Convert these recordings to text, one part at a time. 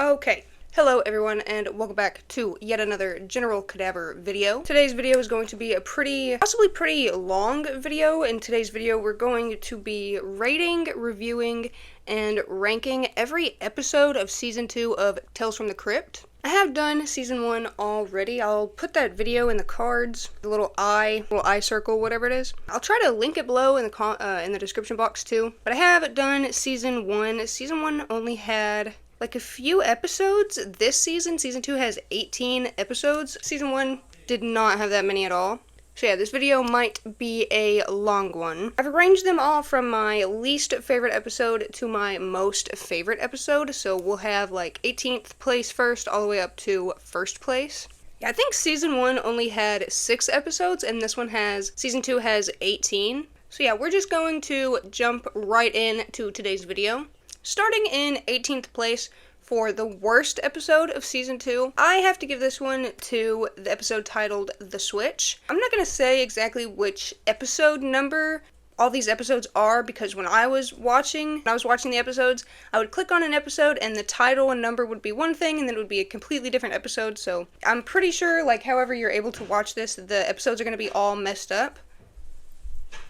Okay. Hello everyone and welcome back to yet another General Cadaver video. Today's video is going to be a possibly pretty long video. In today's video we're going to be rating, reviewing, and ranking every episode of Season 2 of Tales from the Crypt. I have done Season 1 already. I'll put that video in the cards, the little eye circle, whatever it is. I'll try to link it below in the description box too. But I have done Season 1. Season 1 only had like a few episodes this season. Season 2 has 18 episodes. Season 1 did not have that many at all. So yeah, this video might be a long one. I've arranged them all from my least favorite episode to my most favorite episode. So we'll have like 18th place first all the way up to first place. Yeah, I think Season 1 only had 6 episodes and this one Season 2 has 18. So yeah, we're just going to jump right into today's video. Starting in 18th place for the worst episode of Season 2, I have to give this one to the episode titled The Switch. I'm not going to say exactly which episode number all these episodes are, because when I was watching the episodes, I would click on an episode and the title and number would be one thing and then it would be a completely different episode. So I'm pretty sure, like, however you're able to watch this, the episodes are going to be all messed up.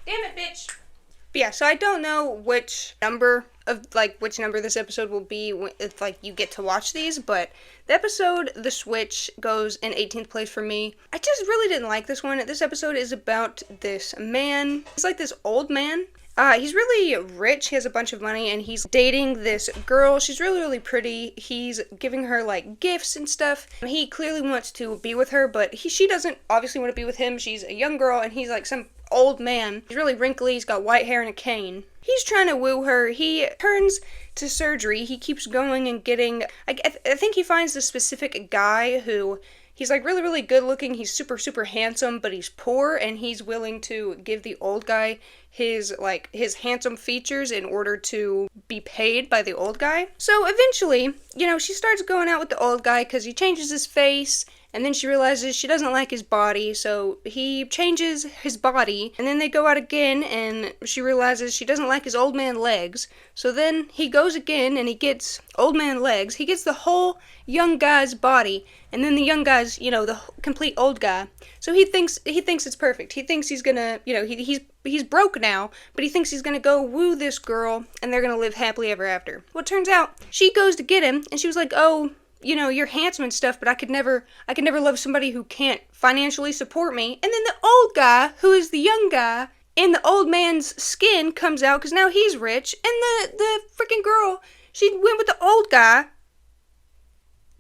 Damn it, bitch! But yeah, so I don't know which number this episode will be if, like, you get to watch these, but the episode The Switch goes in 18th place for me. I just really didn't like this one. This episode is about this man. He's like this old man. He's really rich, he has a bunch of money, and he's dating this girl. She's really, really pretty. He's giving her, like, gifts and stuff. He clearly wants to be with her, but she doesn't obviously want to be with him. She's a young girl, and he's, like, some old man. He's really wrinkly, he's got white hair and a cane. He's trying to woo her. He turns to surgery. He keeps going and getting, I think he finds this specific guy who, he's like really, really good looking. He's super, super handsome, but he's poor, and he's willing to give the old guy his handsome features in order to be paid by the old guy. So eventually, she starts going out with the old guy because he changes his face. And then she realizes she doesn't like his body, so he changes his body. And then they go out again, and she realizes she doesn't like his old man legs. So then he goes again, and he gets old man legs. He gets the whole young guy's body, and then the young guy's, the complete old guy. So he thinks it's perfect. He thinks he's gonna, he's broke now, but he thinks he's gonna go woo this girl, and they're gonna live happily ever after. Well, it turns out she goes to get him, and she was like, oh, you're handsome and stuff, but I could never love somebody who can't financially support me. And then the old guy, who is the young guy, in the old man's skin comes out, because now he's rich, and the freaking girl, she went with the old guy,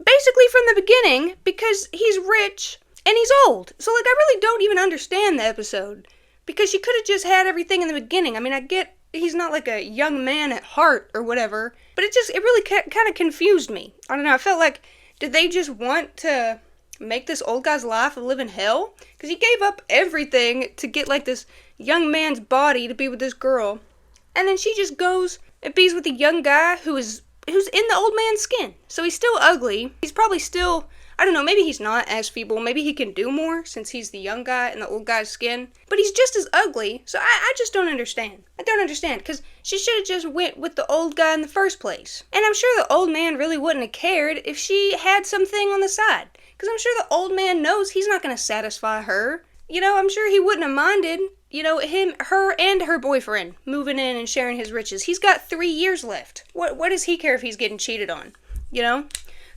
basically from the beginning, because he's rich, and he's old. So, like, I really don't even understand the episode, because she could have just had everything in the beginning. I mean, I get he's not like a young man at heart or whatever, but it really kind of confused me. I don't know, I felt like, did they just want to make this old guy's life a living hell? Because he gave up everything to get, like, this young man's body to be with this girl, and then she just goes and be with the young guy who's in the old man's skin. So he's still ugly. He's probably still, I don't know, maybe he's not as feeble. Maybe he can do more since he's the young guy in the old guy's skin. But he's just as ugly, so I just don't understand. I don't understand, because she should have just went with the old guy in the first place. And I'm sure the old man really wouldn't have cared if she had something on the side. Because I'm sure the old man knows he's not going to satisfy her. I'm sure he wouldn't have minded, her and her boyfriend moving in and sharing his riches. He's got 3 years left. What does he care if he's getting cheated on,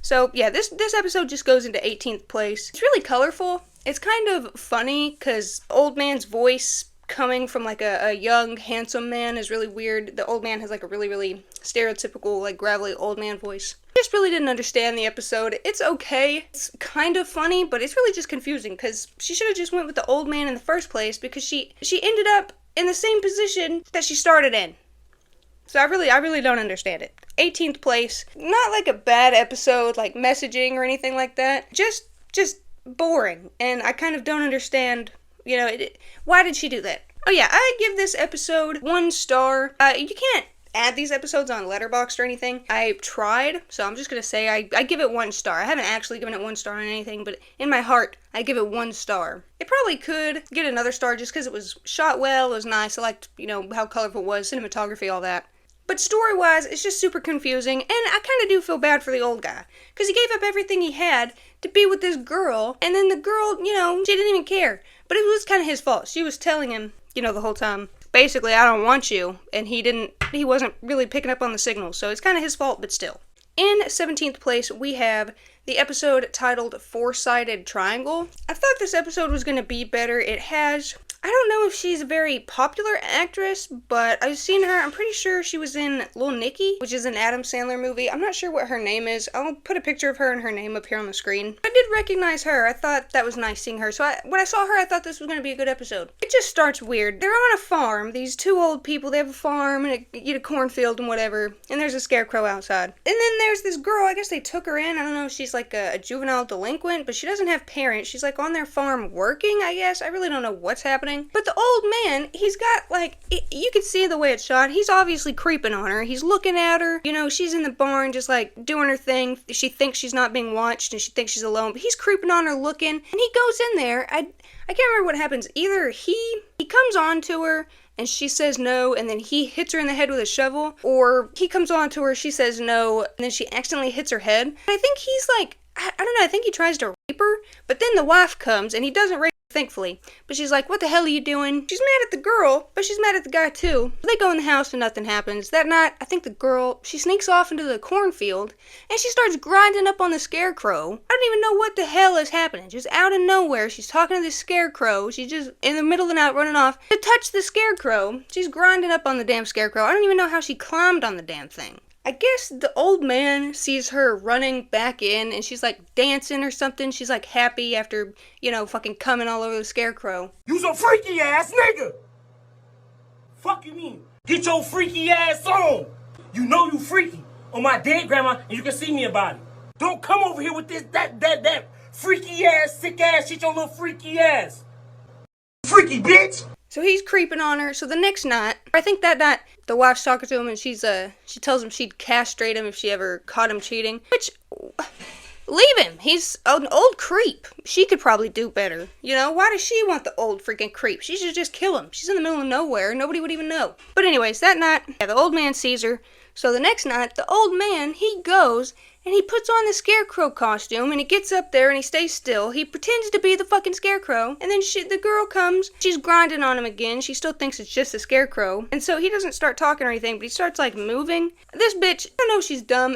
So, yeah, this episode just goes into 18th place. It's really colorful. It's kind of funny, because old man's voice coming from, like, a young, handsome man is really weird. The old man has, like, a really, really stereotypical, like, gravelly old man voice. I just really didn't understand the episode. It's okay. It's kind of funny, but it's really just confusing, because she should have just went with the old man in the first place, because she ended up in the same position that she started in. So I really don't understand it. 18th place, not like a bad episode, like messaging or anything like that. Just boring, and I kind of don't understand, why did she do that? Oh yeah, I give this episode 1 star. You can't add these episodes on Letterboxd or anything. I tried, so I'm just gonna say I give it 1 star. I haven't actually given it 1 star on anything, but in my heart, I give it 1 star. It probably could get another star just because it was shot well, it was nice, I liked, how colorful it was, cinematography, all that. But story-wise, it's just super confusing, and I kind of do feel bad for the old guy. Because he gave up everything he had to be with this girl, and then the girl, she didn't even care. But it was kind of his fault. She was telling him, the whole time, basically, I don't want you, and he wasn't really picking up on the signals, so it's kind of his fault, but still. In 17th place, we have the episode titled Four-Sided Triangle. I thought this episode was going to be better. I don't know if she's a very popular actress, but I've seen her. I'm pretty sure she was in Little Nicky, which is an Adam Sandler movie. I'm not sure what her name is. I'll put a picture of her and her name up here on the screen. I did recognize her. I thought that was nice seeing her. So when I saw her, I thought this was going to be a good episode. It just starts weird. They're on a farm. These two old people, they have a farm and a cornfield and whatever. And there's a scarecrow outside. And then there's this girl. I guess they took her in. I don't know if she's like a juvenile delinquent, but she doesn't have parents. She's like on their farm working, I guess. I really don't know what's happening. But the old man, he's got you can see the way it's shot. He's obviously creeping on her. He's looking at her. She's in the barn just like doing her thing. She thinks she's not being watched and she thinks she's alone, but he's creeping on her looking, and he goes in there. I can't remember what happens. Either he comes on to her and she says no, and then he hits her in the head with a shovel, or he comes on to her, she says no, and then she accidentally hits her head. And I think he's like, I don't know, I think he tries to rape her, but then the wife comes, and he doesn't rape her, thankfully. But she's like, what the hell are you doing? She's mad at the girl, but she's mad at the guy too. They go in the house and nothing happens. That night, I think the girl, she sneaks off into the cornfield, and she starts grinding up on the scarecrow. I don't even know what the hell is happening. Just out of nowhere, she's talking to this scarecrow. She's just in the middle of the night running off to touch the scarecrow. She's grinding up on the damn scarecrow. I don't even know how she climbed on the damn thing. I guess the old man sees her running back in, and she's like dancing or something. She's like happy after, fucking coming all over the scarecrow. You's a freaky ass nigga! Fuck you mean? Get your freaky ass on! You know you freaky on my dead grandma, and you can see me about it. Don't come over here with that freaky ass, sick ass shit, your little freaky ass. Freaky bitch! So he's creeping on her. So the next night, I think that night, the wife's talking to him, and she tells him she'd castrate him if she ever caught him cheating. Which, leave him. He's an old creep. She could probably do better. Why does she want the old freaking creep? She should just kill him. She's in the middle of nowhere. Nobody would even know. But anyways, that night, the old man sees her. So the next night, the old man, he goes and he puts on the scarecrow costume, and he gets up there and he stays still. He pretends to be the fucking scarecrow, and then the girl comes. She's grinding on him again. She still thinks it's just a scarecrow, and so he doesn't start talking or anything, but he starts moving. This bitch, I don't know if she's dumb.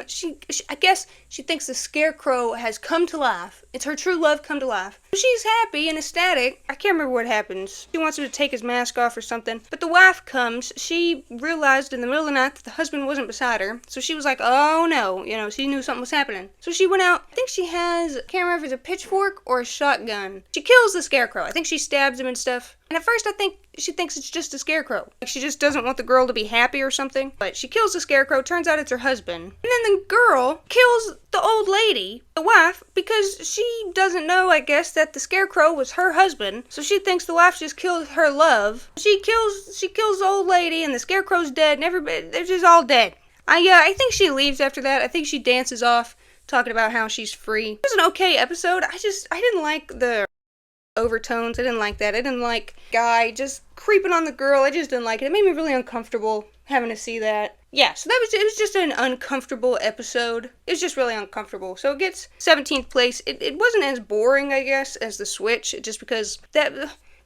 I guess she thinks the scarecrow has come to life. It's her true love come to life. She's happy and ecstatic. I can't remember what happens. She wants him to take his mask off or something. But the wife comes. She realized in the middle of the night that the husband wasn't beside her. So she was like, oh no. She knew something was happening. So she went out. I think she has, I can't remember if it's a pitchfork or a shotgun. She kills the scarecrow. I think she stabs him and stuff. And at first I think she thinks it's just a scarecrow. She just doesn't want the girl to be happy or something. But she kills the scarecrow. Turns out it's her husband. And then the girl kills the old lady, the wife, because she doesn't know, I guess, that the scarecrow was her husband. So she thinks the wife just killed her love. She kills the old lady, and the scarecrow's dead, and everybody, they're just all dead. I think she leaves after that. I think she dances off, talking about how she's free. It was an okay episode. I didn't like the overtones. I didn't like that. I didn't like guy just creeping on the girl. I just didn't like it. It made me really uncomfortable having to see that. Yeah, so it was just an uncomfortable episode. It was just really uncomfortable. So it gets 17th place. It wasn't as boring, I guess, as The Switch, just because that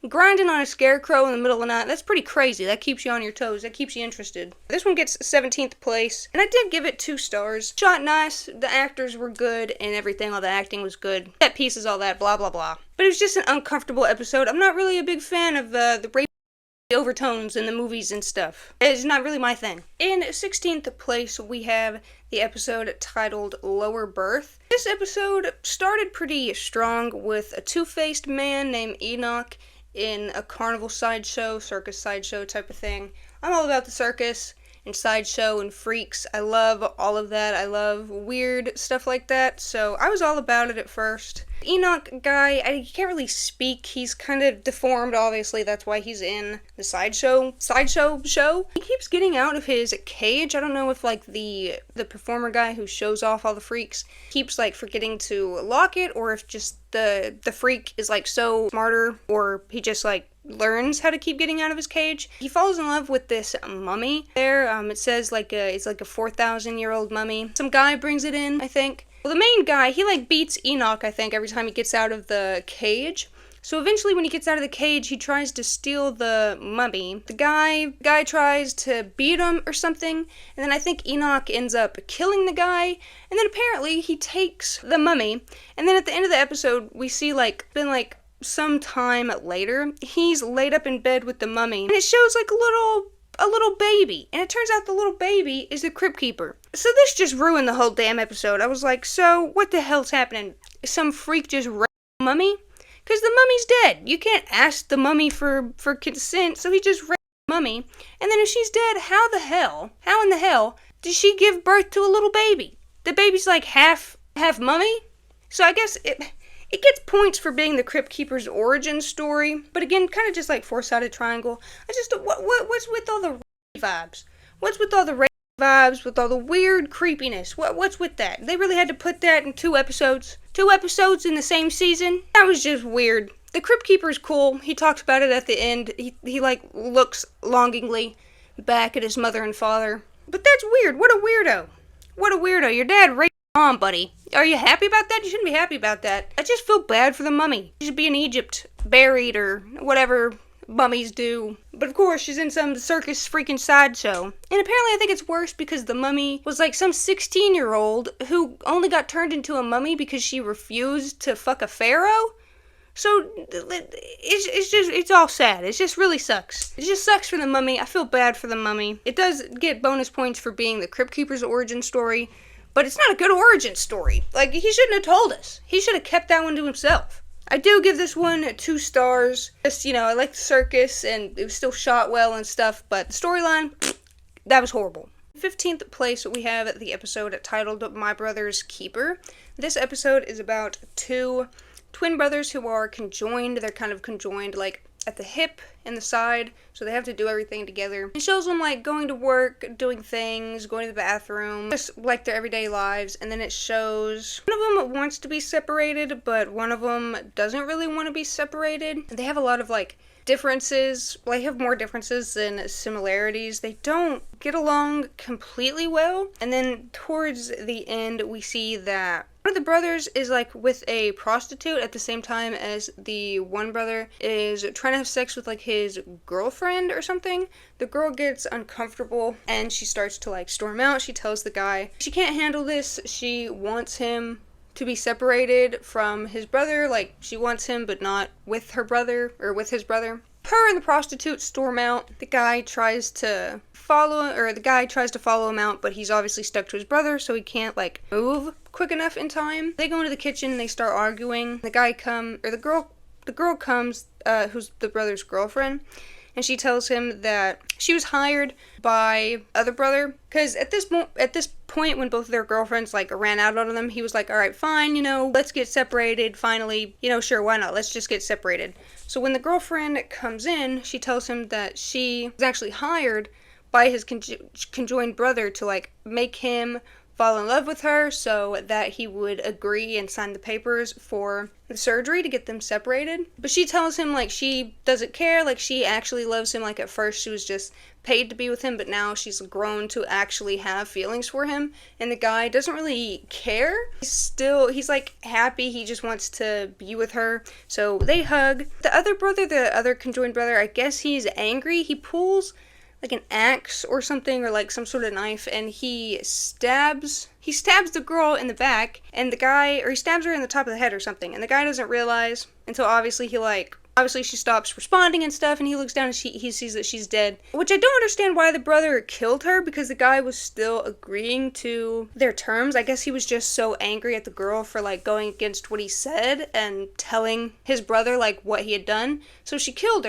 grinding on a scarecrow in the middle of the night, that's pretty crazy. That keeps you on your toes. That keeps you interested. This one gets 17th place, and I did give it 2 stars. Shot nice, the actors were good, and everything, all the acting was good. Set pieces, all that, blah, blah, blah. But it was just an uncomfortable episode. I'm not really a big fan of the rape overtones in the movies and stuff. It's not really my thing. In 16th place, we have the episode titled Lower Birth. This episode started pretty strong with a two-faced man named Enoch in a carnival sideshow, circus sideshow type of thing. I'm all about the circus and sideshow and freaks. I love all of that. I love weird stuff like that, so I was all about it at first. Enoch guy, I can't really speak. He's kind of deformed, obviously. That's why he's in the sideshow show. He keeps getting out of his cage. I don't know if, the performer guy who shows off all the freaks keeps, forgetting to lock it, or if just the freak is, so smarter, or he just, learns how to keep getting out of his cage. He falls in love with this mummy there. It says it's like a 4,000-year-old mummy. Some guy brings it in, I think. Well, the main guy, he like beats Enoch, I think, every time he gets out of the cage. So eventually when he gets out of the cage, he tries to steal the mummy. The guy tries to beat him or something, and then I think Enoch ends up killing the guy, and then apparently he takes the mummy, and then at the end of the episode, we see some time later, he's laid up in bed with the mummy, and it shows like a little baby, and it turns out the little baby is the Crypt Keeper. So this just ruined the whole damn episode. I was like, so what the hell's happening? Some freak just raped the mummy? Because the mummy's dead. You can't ask the mummy for consent, so he just raped the mummy. And then if she's dead, how in the hell did she give birth to a little baby? The baby's like half mummy? So I guess it gets points for being the Crypt Keeper's origin story, but again, kind of just like four-sided triangle. What's with all the vibes? What's with all the vibes, with all the weird creepiness? What's with that? They really had to put that in 2 episodes? 2 episodes in the same season? That was just weird. The Crypt Keeper's cool. He talks about it at the end. He like looks longingly back at his mother and father. But that's weird. What a weirdo. What a weirdo. Your dad raped your mom, buddy. Are you happy about that? You shouldn't be happy about that. I just feel bad for the mummy. She should be in Egypt, buried, or whatever mummies do. But of course, she's in some circus freaking sideshow. And apparently I think it's worse because the mummy was like some 16-year-old who only got turned into a mummy because she refused to fuck a pharaoh. So, it's all sad. It just really sucks. It just sucks for the mummy. I feel bad for the mummy. It does get bonus points for being the Crypt Keeper's origin story, but it's not a good origin story. Like, he shouldn't have told us. He should have kept that one to himself. I do give this one 2 stars. Just, I like the circus, and it was still shot well and stuff, but the storyline, that was horrible. 15th place, we have the episode titled My Brother's Keeper. This episode is about 2 twin brothers who are conjoined. They're kind of conjoined, like, at the hip and the side, so they have to do everything together. It shows them, like, going to work, doing things, going to the bathroom, just, like, their everyday lives, and then it shows one of them wants to be separated, but one of them doesn't really want to be separated. They have a lot of, like, differences. Well, they have more differences than similarities. They don't get along completely well, and then towards the end, we see that one of the brothers is like with a prostitute at the same time as the one brother is trying to have sex with like his girlfriend or something. The girl gets uncomfortable and she starts to like storm out. She tells the guy she can't handle this. She wants him to be separated from his brother. Like she wants him but not with her brother or with his brother. Her and the prostitute storm out. The guy tries to follow him out, but he's obviously stuck to his brother, so he can't like move quick enough in time. They go into the kitchen and they start arguing. The girl comes, who's the brother's girlfriend, and she tells him that she was hired by other brother, because at this point when both of their girlfriends like ran out on them, he was like, all right, fine, let's get separated finally, sure, why not, let's just get separated. So when the girlfriend comes in, she tells him that she was actually hired by his conjoined brother to like make him fall in love with her so that he would agree and sign the papers for the surgery to get them separated. But she tells him like she doesn't care, like she actually loves him. Like at first she was just paid to be with him, but now she's grown to actually have feelings for him, and the guy doesn't really care. He's like happy, he just wants to be with her. So they hug. The other conjoined brother, I guess he's angry. He pulls like an axe or something, or like some sort of knife, and he stabs the girl in the back, and he stabs her in the top of the head or something, and the guy doesn't realize until obviously she stops responding and stuff, and he looks down and he sees that she's dead. Which I don't understand why the brother killed her, because the guy was still agreeing to their terms. I guess he was just so angry at the girl for like going against what he said and telling his brother like what he had done. So he killed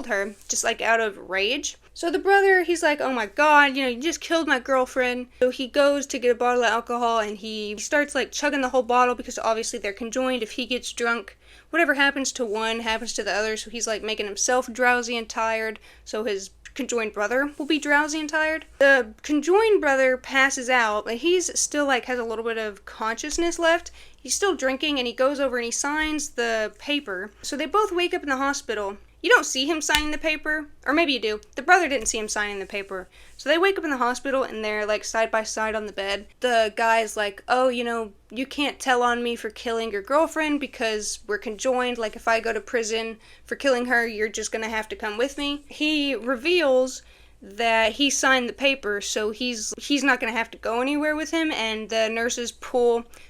her just like out of rage. So the brother, he's like, oh my god, you just killed my girlfriend. So he goes to get a bottle of alcohol and he starts like chugging the whole bottle, because obviously they're conjoined. If he gets drunk, whatever happens to one happens to the other. So he's like making himself drowsy and tired, so his conjoined brother will be drowsy and tired. The conjoined brother passes out, but he's still like has a little bit of consciousness left. He's still drinking, and he goes over and he signs the paper. So they both wake up in the hospital. You don't see him signing the paper, or maybe you do. The brother didn't see him signing the paper. So they wake up in the hospital and they're like side by side on the bed. The guy's like, oh, you know, you can't tell on me for killing your girlfriend because we're conjoined. Like if I go to prison for killing her, you're just gonna have to come with me. He reveals that he signed the paper, so he's not gonna have to go anywhere with him, and the nurses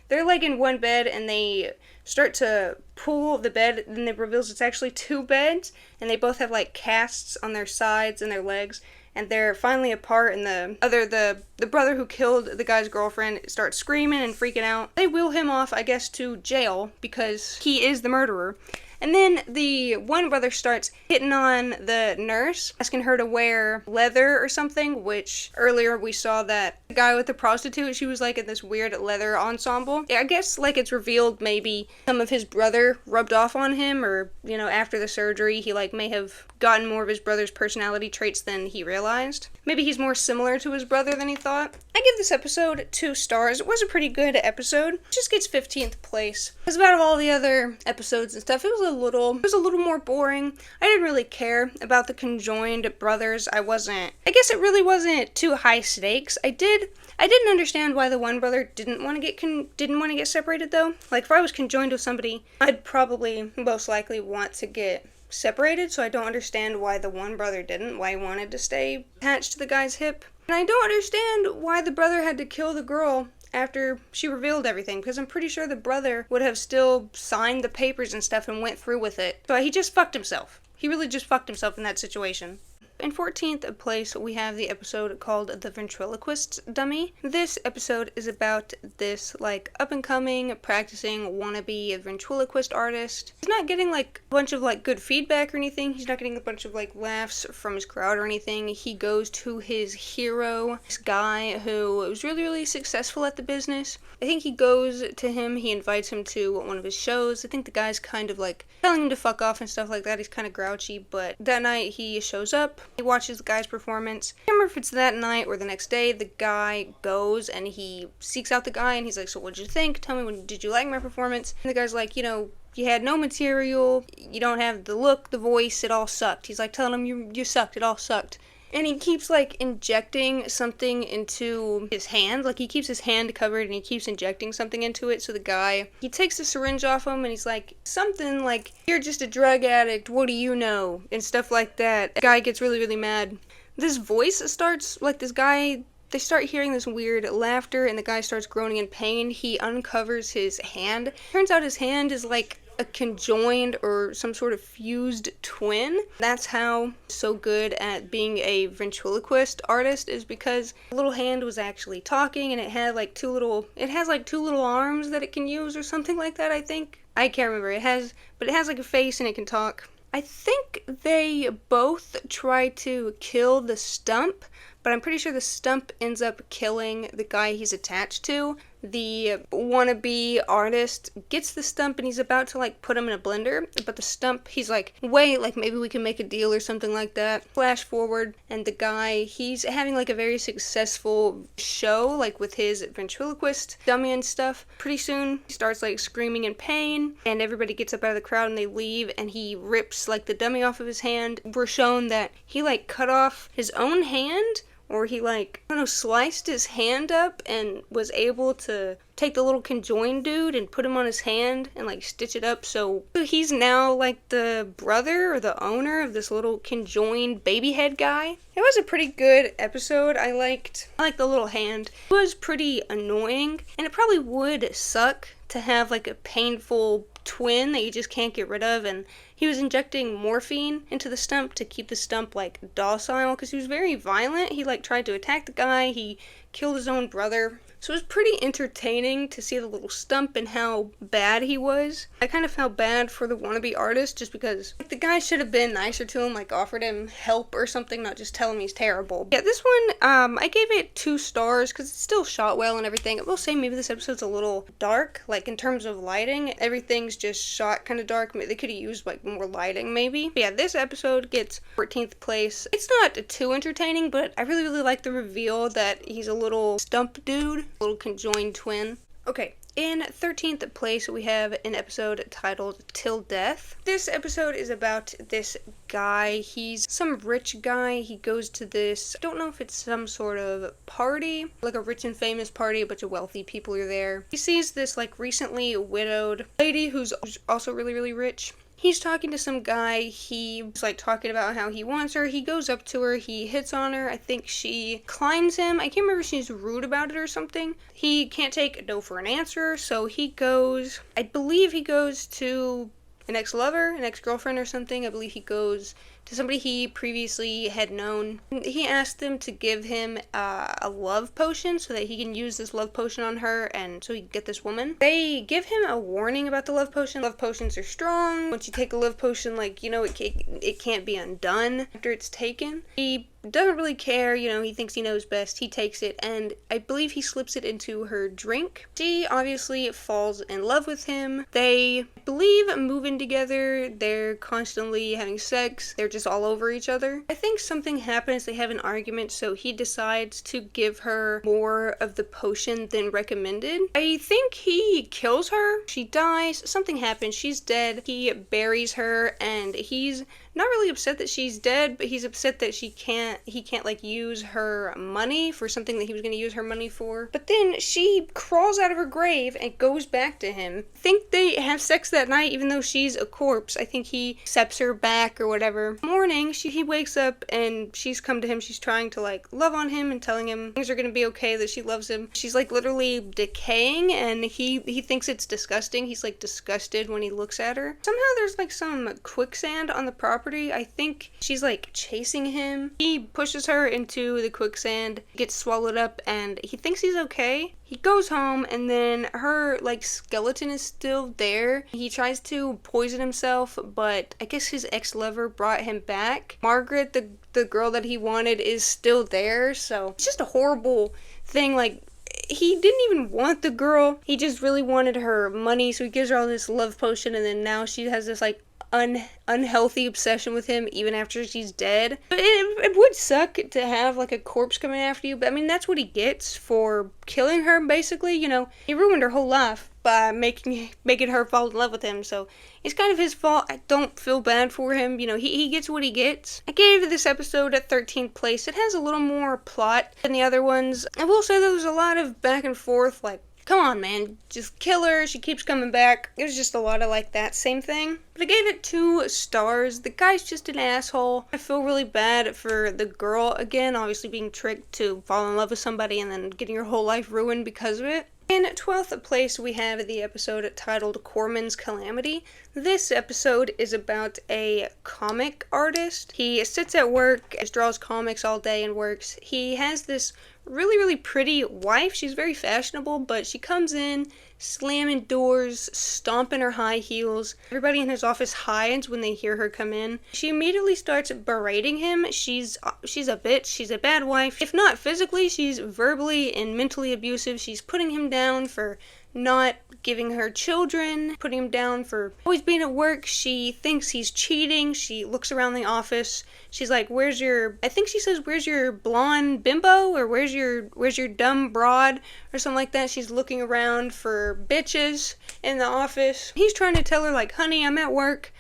they're like in one bed and they start to pull the bed, and then it reveals it's actually two beds, and they both have like casts on their sides and their legs, and they're finally apart, and the brother who killed the guy's girlfriend starts screaming and freaking out. They wheel him off, I guess, to jail because he is the murderer. And then the one brother starts hitting on the nurse, asking her to wear leather or something, which earlier we saw that the guy with the prostitute, she was like in this weird leather ensemble. I guess like it's revealed maybe some of his brother rubbed off on him, or, you know, after the surgery he like may have gotten more of his brother's personality traits than he realized. Maybe he's more similar to his brother than he thought. I give this episode 2 stars. It was a pretty good episode. It just gets 15th place. Because out of all the other episodes and stuff, it was a little more boring. I didn't really care about the conjoined brothers. I guess it really wasn't too high stakes. I didn't understand why the one brother didn't want to get separated though. Like if I was conjoined with somebody, I'd probably most likely want to get separated, so I don't understand why the one brother didn't, why he wanted to stay attached to the guy's hip. And I don't understand why the brother had to kill the girl after she revealed everything, because I'm pretty sure the brother would have still signed the papers and stuff and went through with it. So he just fucked himself. He really just fucked himself in that situation. In 14th place, we have the episode called The Ventriloquist Dummy. This episode is about this, like, up-and-coming, practicing, wannabe ventriloquist artist. He's not getting, like, a bunch of, like, good feedback or anything. He's not getting a bunch of, like, laughs from his crowd or anything. He goes to his hero, this guy who was really, really successful at the business. I think he goes to him, he invites him to one of his shows. I think the guy's kind of, like, telling him to fuck off and stuff like that. He's kind of grouchy, but that night he shows up. He watches the guy's performance. I can't remember if it's that night or the next day. The guy goes and he seeks out the guy and he's like, so what did you think? Tell me, did you like my performance? And the guy's like, you know, you had no material, you don't have the look, the voice, it all sucked. He's like telling him, you sucked, it all sucked. And he keeps, like, injecting something into his hand. Like, he keeps his hand covered and he keeps injecting something into it. So the guy, he takes the syringe off him and he's like, something like, you're just a drug addict, what do you know? And stuff like that. The guy gets really, really mad. This voice starts, like, they start hearing this weird laughter and the guy starts groaning in pain. He uncovers his hand. Turns out his hand is, like, a conjoined or some sort of fused twin. That's how so good at being a ventriloquist artist, is because the little hand was actually talking and it has like two little arms that it can use or something like that, I think. I can't remember. It has like a face and it can talk. I think they both try to kill the stump, but I'm pretty sure the stump ends up killing the guy he's attached to. The wannabe artist gets the stump and he's about to like put him in a blender, but the stump, he's like, wait, like maybe we can make a deal or something like that. Flash forward, and the guy, he's having like a very successful show, like with his ventriloquist dummy and stuff. Pretty soon, he starts like screaming in pain, and everybody gets up out of the crowd and they leave, and he rips like the dummy off of his hand. We're shown that he like cut off his own hand, or he like, I don't know, sliced his hand up and was able to take the little conjoined dude and put him on his hand and like stitch it up, so he's now like the brother or the owner of this little conjoined baby head guy. It was a pretty good episode. I liked the little hand. It was pretty annoying, and it probably would suck to have like a painful twin that you just can't get rid of, and he was injecting morphine into the stump to keep the stump like docile, because he was very violent. He like tried to attack the guy, he killed his own brother. So it was pretty entertaining to see the little stump and how bad he was. I kind of felt bad for the wannabe artist, just because like, the guy should have been nicer to him, like offered him help or something, not just tell him he's terrible. Yeah, this one, I gave it 2 stars because it's still shot well and everything. I will say maybe this episode's a little dark, like in terms of lighting. Everything's just shot kind of dark. They could have used like more lighting maybe. But yeah, this episode gets 14th place. It's not too entertaining, but I really, really like the reveal that he's a little stump dude. Little conjoined twin. Okay, In 13th place, we have an episode titled Till Death. This episode is about this guy. He's some rich guy. He goes to this, I don't know if it's some sort of party, like a rich and famous party, a bunch of wealthy people are there. He sees this like recently widowed lady who's also really, really rich. He's talking to some guy, he's like talking about how he wants her, he goes up to her, he hits on her, I think she declines him, I can't remember if she's rude about it or something. He can't take no for an answer, so he goes, I believe he goes to an ex-lover, an ex-girlfriend or something. I believe he goes to somebody he previously had known. He asked them to give him a love potion so that he can use this love potion on her and so he can get this woman. They give him a warning about the love potion. Love potions are strong. Once you take a love potion, like, you know, it can't be undone after it's taken. He doesn't really care, you know, he thinks he knows best. He takes it, and I believe he slips it into her drink. She obviously falls in love with him. They, I believe, move in together. They're constantly having sex. They're just all over each other. I think something happens. They have an argument, so he decides to give her more of the potion than recommended. I think he kills her. She dies. Something happens. She's dead. He buries her, and he's not really upset that she's dead, but he's upset that he can't like use her money for something that he was going to use her money for. But then she crawls out of her grave and goes back to him. I think they have sex that night even though she's a corpse. I think he accepts her back or whatever. Morning, he wakes up and she's come to him. She's trying to like love on him and telling him things are going to be okay, that she loves him. She's like literally decaying and he thinks it's disgusting. He's like disgusted when he looks at her. Somehow there's like some quicksand on the property. I think she's like chasing him. He pushes her into the quicksand, gets swallowed up, and he thinks he's okay. He goes home, and then her, like, skeleton is still there. He tries to poison himself, but I guess his ex-lover brought him back. Margaret, the girl that he wanted, is still there, so it's just a horrible thing. Like, he didn't even want the girl. He just really wanted her money, so he gives her all this love potion, and then now she has this, like, unhealthy obsession with him even after she's dead. It would suck to have like a corpse coming after you, but I mean that's what he gets for killing her basically, you know. He ruined her whole life by making her fall in love with him, so it's kind of his fault. I don't feel bad for him, you know, he gets what he gets. I gave this episode a 13th place. It has a little more plot than the other ones. I will say there was a lot of back and forth, like, come on, man, just kill her, she keeps coming back. It was just a lot of, like, that same thing. But I gave it 2 stars. The guy's just an asshole. I feel really bad for the girl, again, obviously being tricked to fall in love with somebody and then getting her whole life ruined because of it. In 12th place, we have the episode titled Corman's Calamity. This episode is about a comic artist. He sits at work, draws comics all day and works. He has this really, really pretty wife. She's very fashionable, but she comes in, slamming doors, stomping her high heels. Everybody in his office hides when they hear her come in. She immediately starts berating him. She's a bitch. She's a bad wife. If not physically, she's verbally and mentally abusive. She's putting him down for not giving her children, putting him down for always being at work. She thinks he's cheating. She looks around the office. She's like, I think she says, where's your blonde bimbo? Or where's your dumb broad? Or something like that. She's looking around for bitches in the office. He's trying to tell her, like, honey, I'm at work.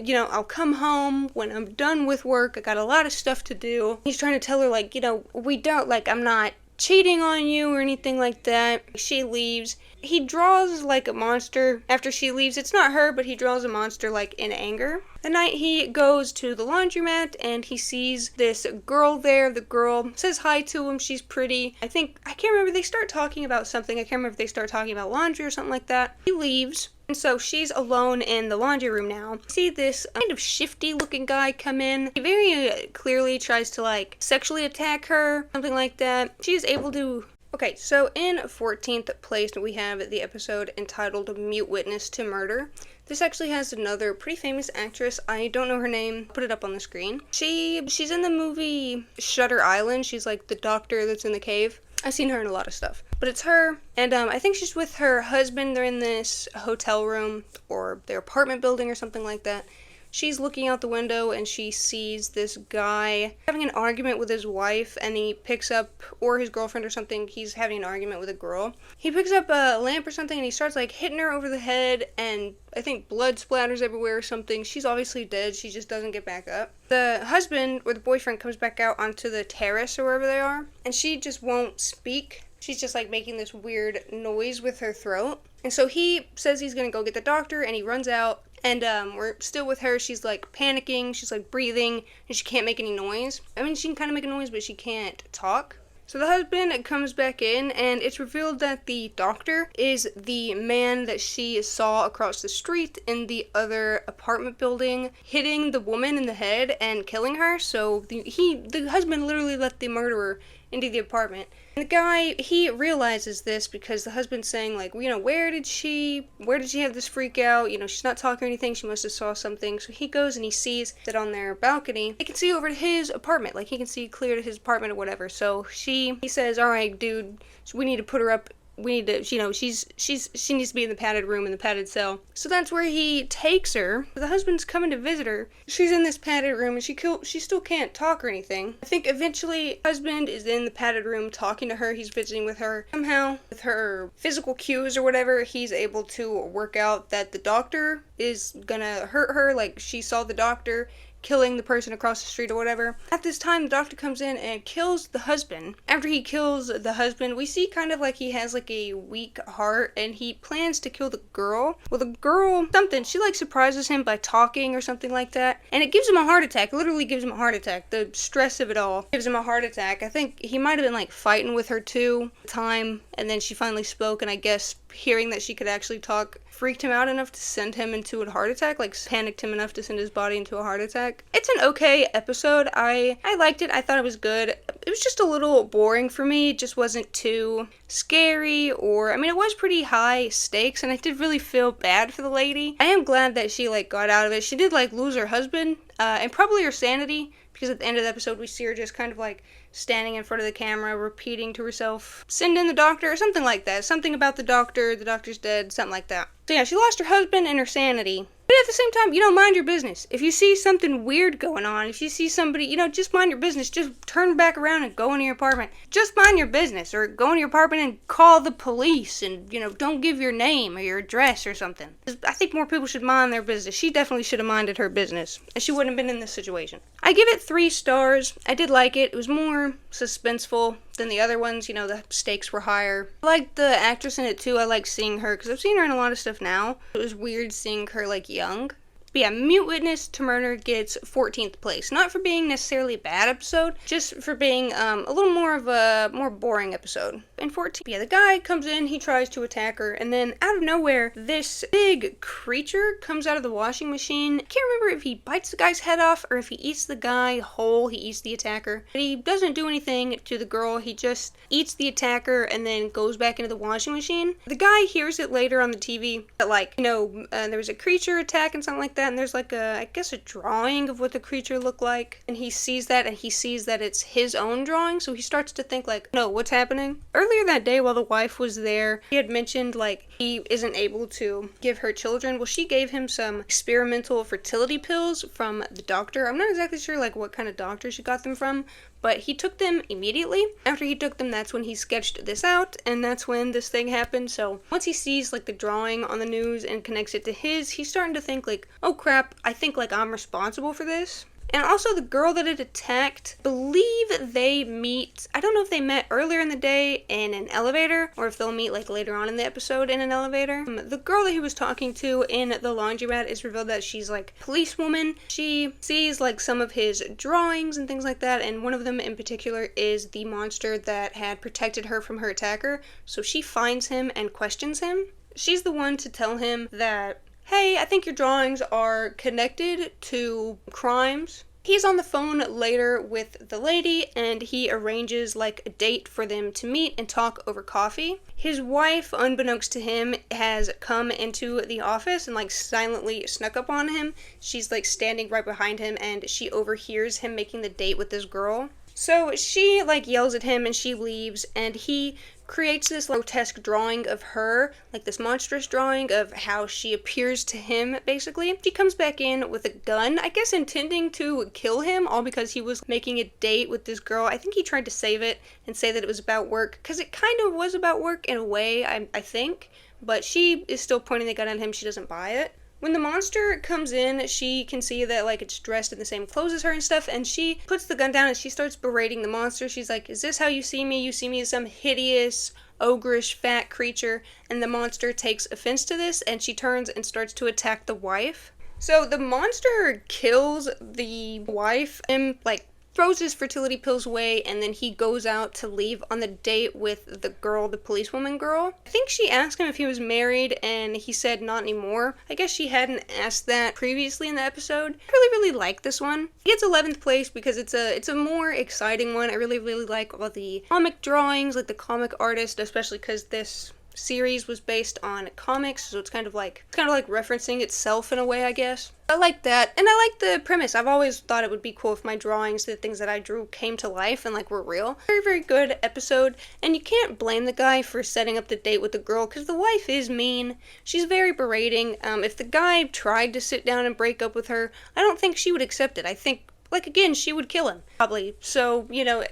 You know, I'll come home when I'm done with work. I got a lot of stuff to do. He's trying to tell her, like, you know, I'm not cheating on you or anything like that. She leaves. He draws like a monster after she leaves. It's not her, but he draws a monster like in anger. The night he goes to the laundromat and he sees this girl there. The girl says hi to him. She's pretty. I can't remember. They start talking about something. I can't remember if they start talking about laundry or something like that. He leaves. And so she's alone in the laundry room now. See this kind of shifty looking guy come in. He very clearly tries to like sexually attack her, something like that. She is able to... Okay, so in 14th place we have the episode entitled Mute Witness to Murder. This actually has another pretty famous actress. I don't know her name. I'll put it up on the screen. She's in the movie Shutter Island. She's like the doctor that's in the cave. I've seen her in a lot of stuff. But it's her, and I think she's with her husband. They're in this hotel room or their apartment building or something like that. she's looking out the window and she sees this guy having an argument with his wife, and he picks up, or his girlfriend or something, he's having an argument with a girl. He picks up a lamp or something and he starts like hitting her over the head, and I think blood splatters everywhere or something. She's obviously dead, she just doesn't get back up. The husband, or the boyfriend, comes back out onto the terrace or wherever they are, and she just won't speak. She's just like making this weird noise with her throat. And so he says he's gonna go get the doctor, and he runs out, and we're still with her. She's like panicking, she's like breathing, and she can't make any noise. I mean, she can kind of make a noise, but she can't talk. So the husband comes back in, and it's revealed that the doctor is the man that she saw across the street in the other apartment building, hitting the woman in the head and killing her. So the husband literally let the murderer into the apartment. And the guy, he realizes this because the husband's saying, like, you know, where did she have this freak out? You know, she's not talking or anything, she must have saw something. So he goes and he sees that on their balcony, he can see over to his apartment, like he can see clear to his apartment or whatever. So he says, all right, dude, we need to put her up. We need to, you know, she needs to be in the padded room, in the padded cell. So that's where he takes her. The husband's coming to visit her. She's in this padded room, and she still can't talk or anything. I think eventually husband is in the padded room talking to her. He's visiting with her. Somehow, with her physical cues or whatever, he's able to work out that the doctor is gonna hurt her. Like, she saw the doctor killing the person across the street or whatever. At this time, the doctor comes in and kills the husband. After he kills the husband, we see kind of like he has like a weak heart, and he plans to kill the girl. Well, the girl, she like surprises him by talking or something like that, and it gives him a heart attack. It literally gives him a heart attack. The stress of it all gives him a heart attack. I think he might have been like fighting with her too at the time, and then she finally spoke, and I guess hearing that she could actually talk freaked him out enough to send him into a heart attack, like panicked him enough to send his body into a heart attack. It's an okay episode. I liked it. I thought it was good. It was just a little boring for me. It just wasn't too scary, or, I mean, it was pretty high stakes, and I did really feel bad for the lady. I am glad that she, like, got out of it. She did, like, lose her husband, and probably her sanity, because at the end of the episode we see her just kind of, like, standing in front of the camera, repeating to herself, send in the doctor, or something like that. Something about the doctor's dead, something like that. So yeah, she lost her husband and her sanity. But at the same time, you know, mind your business. If you see something weird going on, if you see somebody, you know, just mind your business. Just turn back around and go into your apartment. Just mind your business, or go into your apartment and call the police, and, you know, don't give your name or your address or something. I think more people should mind their business. She definitely should have minded her business, and she wouldn't have been in this situation. I give it 3 stars. I did like it. It was more suspenseful than the other ones. You know, the stakes were higher. I liked the actress in it too. I like seeing her, because I've seen her in a lot of stuff now. It was weird seeing her, like, young. But yeah, Mute Witness to Murder gets 14th place. Not for being necessarily a bad episode, just for being a little more of a more boring episode. And 14th, yeah, the guy comes in, he tries to attack her, and then out of nowhere, this big creature comes out of the washing machine. I can't remember if he bites the guy's head off or if he eats the guy whole, he eats the attacker. But he doesn't do anything to the girl, he just eats the attacker and then goes back into the washing machine. The guy hears it later on the TV that, like, you know, there was a creature attack and something like that, and there's like I guess a drawing of what the creature looked like, and he sees that, and he sees that it's his own drawing, so he starts to think, like, no, what's happening? Earlier that day while the wife was there, he had mentioned, like, he isn't able to give her children. Well, she gave him some experimental fertility pills from the doctor. I'm not exactly sure, like, what kind of doctor she got them from, but he took them immediately. After he took them, that's when he sketched this out, and that's when this thing happened. So once he sees, like, the drawing on the news and connects it to his, he's starting to think, like, oh crap, I think, like, I'm responsible for this. And also the girl that it attacked, believe they meet, I don't know if they met earlier in the day in an elevator, or if they'll meet, like, later on in the episode in an elevator. The girl that he was talking to in the laundromat is revealed that she's, like, a policewoman. She sees, like, some of his drawings and things like that, and one of them in particular is the monster that had protected her from her attacker. So she finds him and questions him. She's the one to tell him that, hey, I think your drawings are connected to crimes. He's on the phone later with the lady, and he arranges, like, a date for them to meet and talk over coffee. His wife, unbeknownst to him, has come into the office and, like, silently snuck up on him. She's, like, standing right behind him, and she overhears him making the date with this girl. So she, like, yells at him, and she leaves, and he creates this grotesque drawing of her, like this monstrous drawing of how she appears to him, basically. She comes back in with a gun, I guess intending to kill him, all because he was making a date with this girl. I think he tried to save it and say that it was about work, because it kind of was about work in a way, I think, but she is still pointing the gun at him. She doesn't buy it. When the monster comes in, she can see that, like, it's dressed in the same clothes as her and stuff, and she puts the gun down and she starts berating the monster. She's like, is this how you see me? You see me as some hideous, ogreish, fat creature? And the monster takes offense to this, and she turns and starts to attack the wife. So the monster kills the wife and, like, throws his fertility pills away, and then he goes out to leave on the date with the girl, the policewoman girl. I think she asked him if he was married, and he said not anymore. I guess she hadn't asked that previously in the episode. I really like this one. He gets 11th place because it's a more exciting one. I really like all the comic drawings, like the comic artist, especially because this series was based on comics, so it's kind of like referencing itself in a way, I guess. I like that, and I like the premise. I've always thought it would be cool if my drawings, the things that I drew, came to life and, like, were real. Very good episode, and you can't blame the guy for setting up the date with the girl, because the wife is mean. She's very berating. If the guy tried to sit down and break up with her, I don't think she would accept it. I think, like, again, she would kill him, probably. So, you know,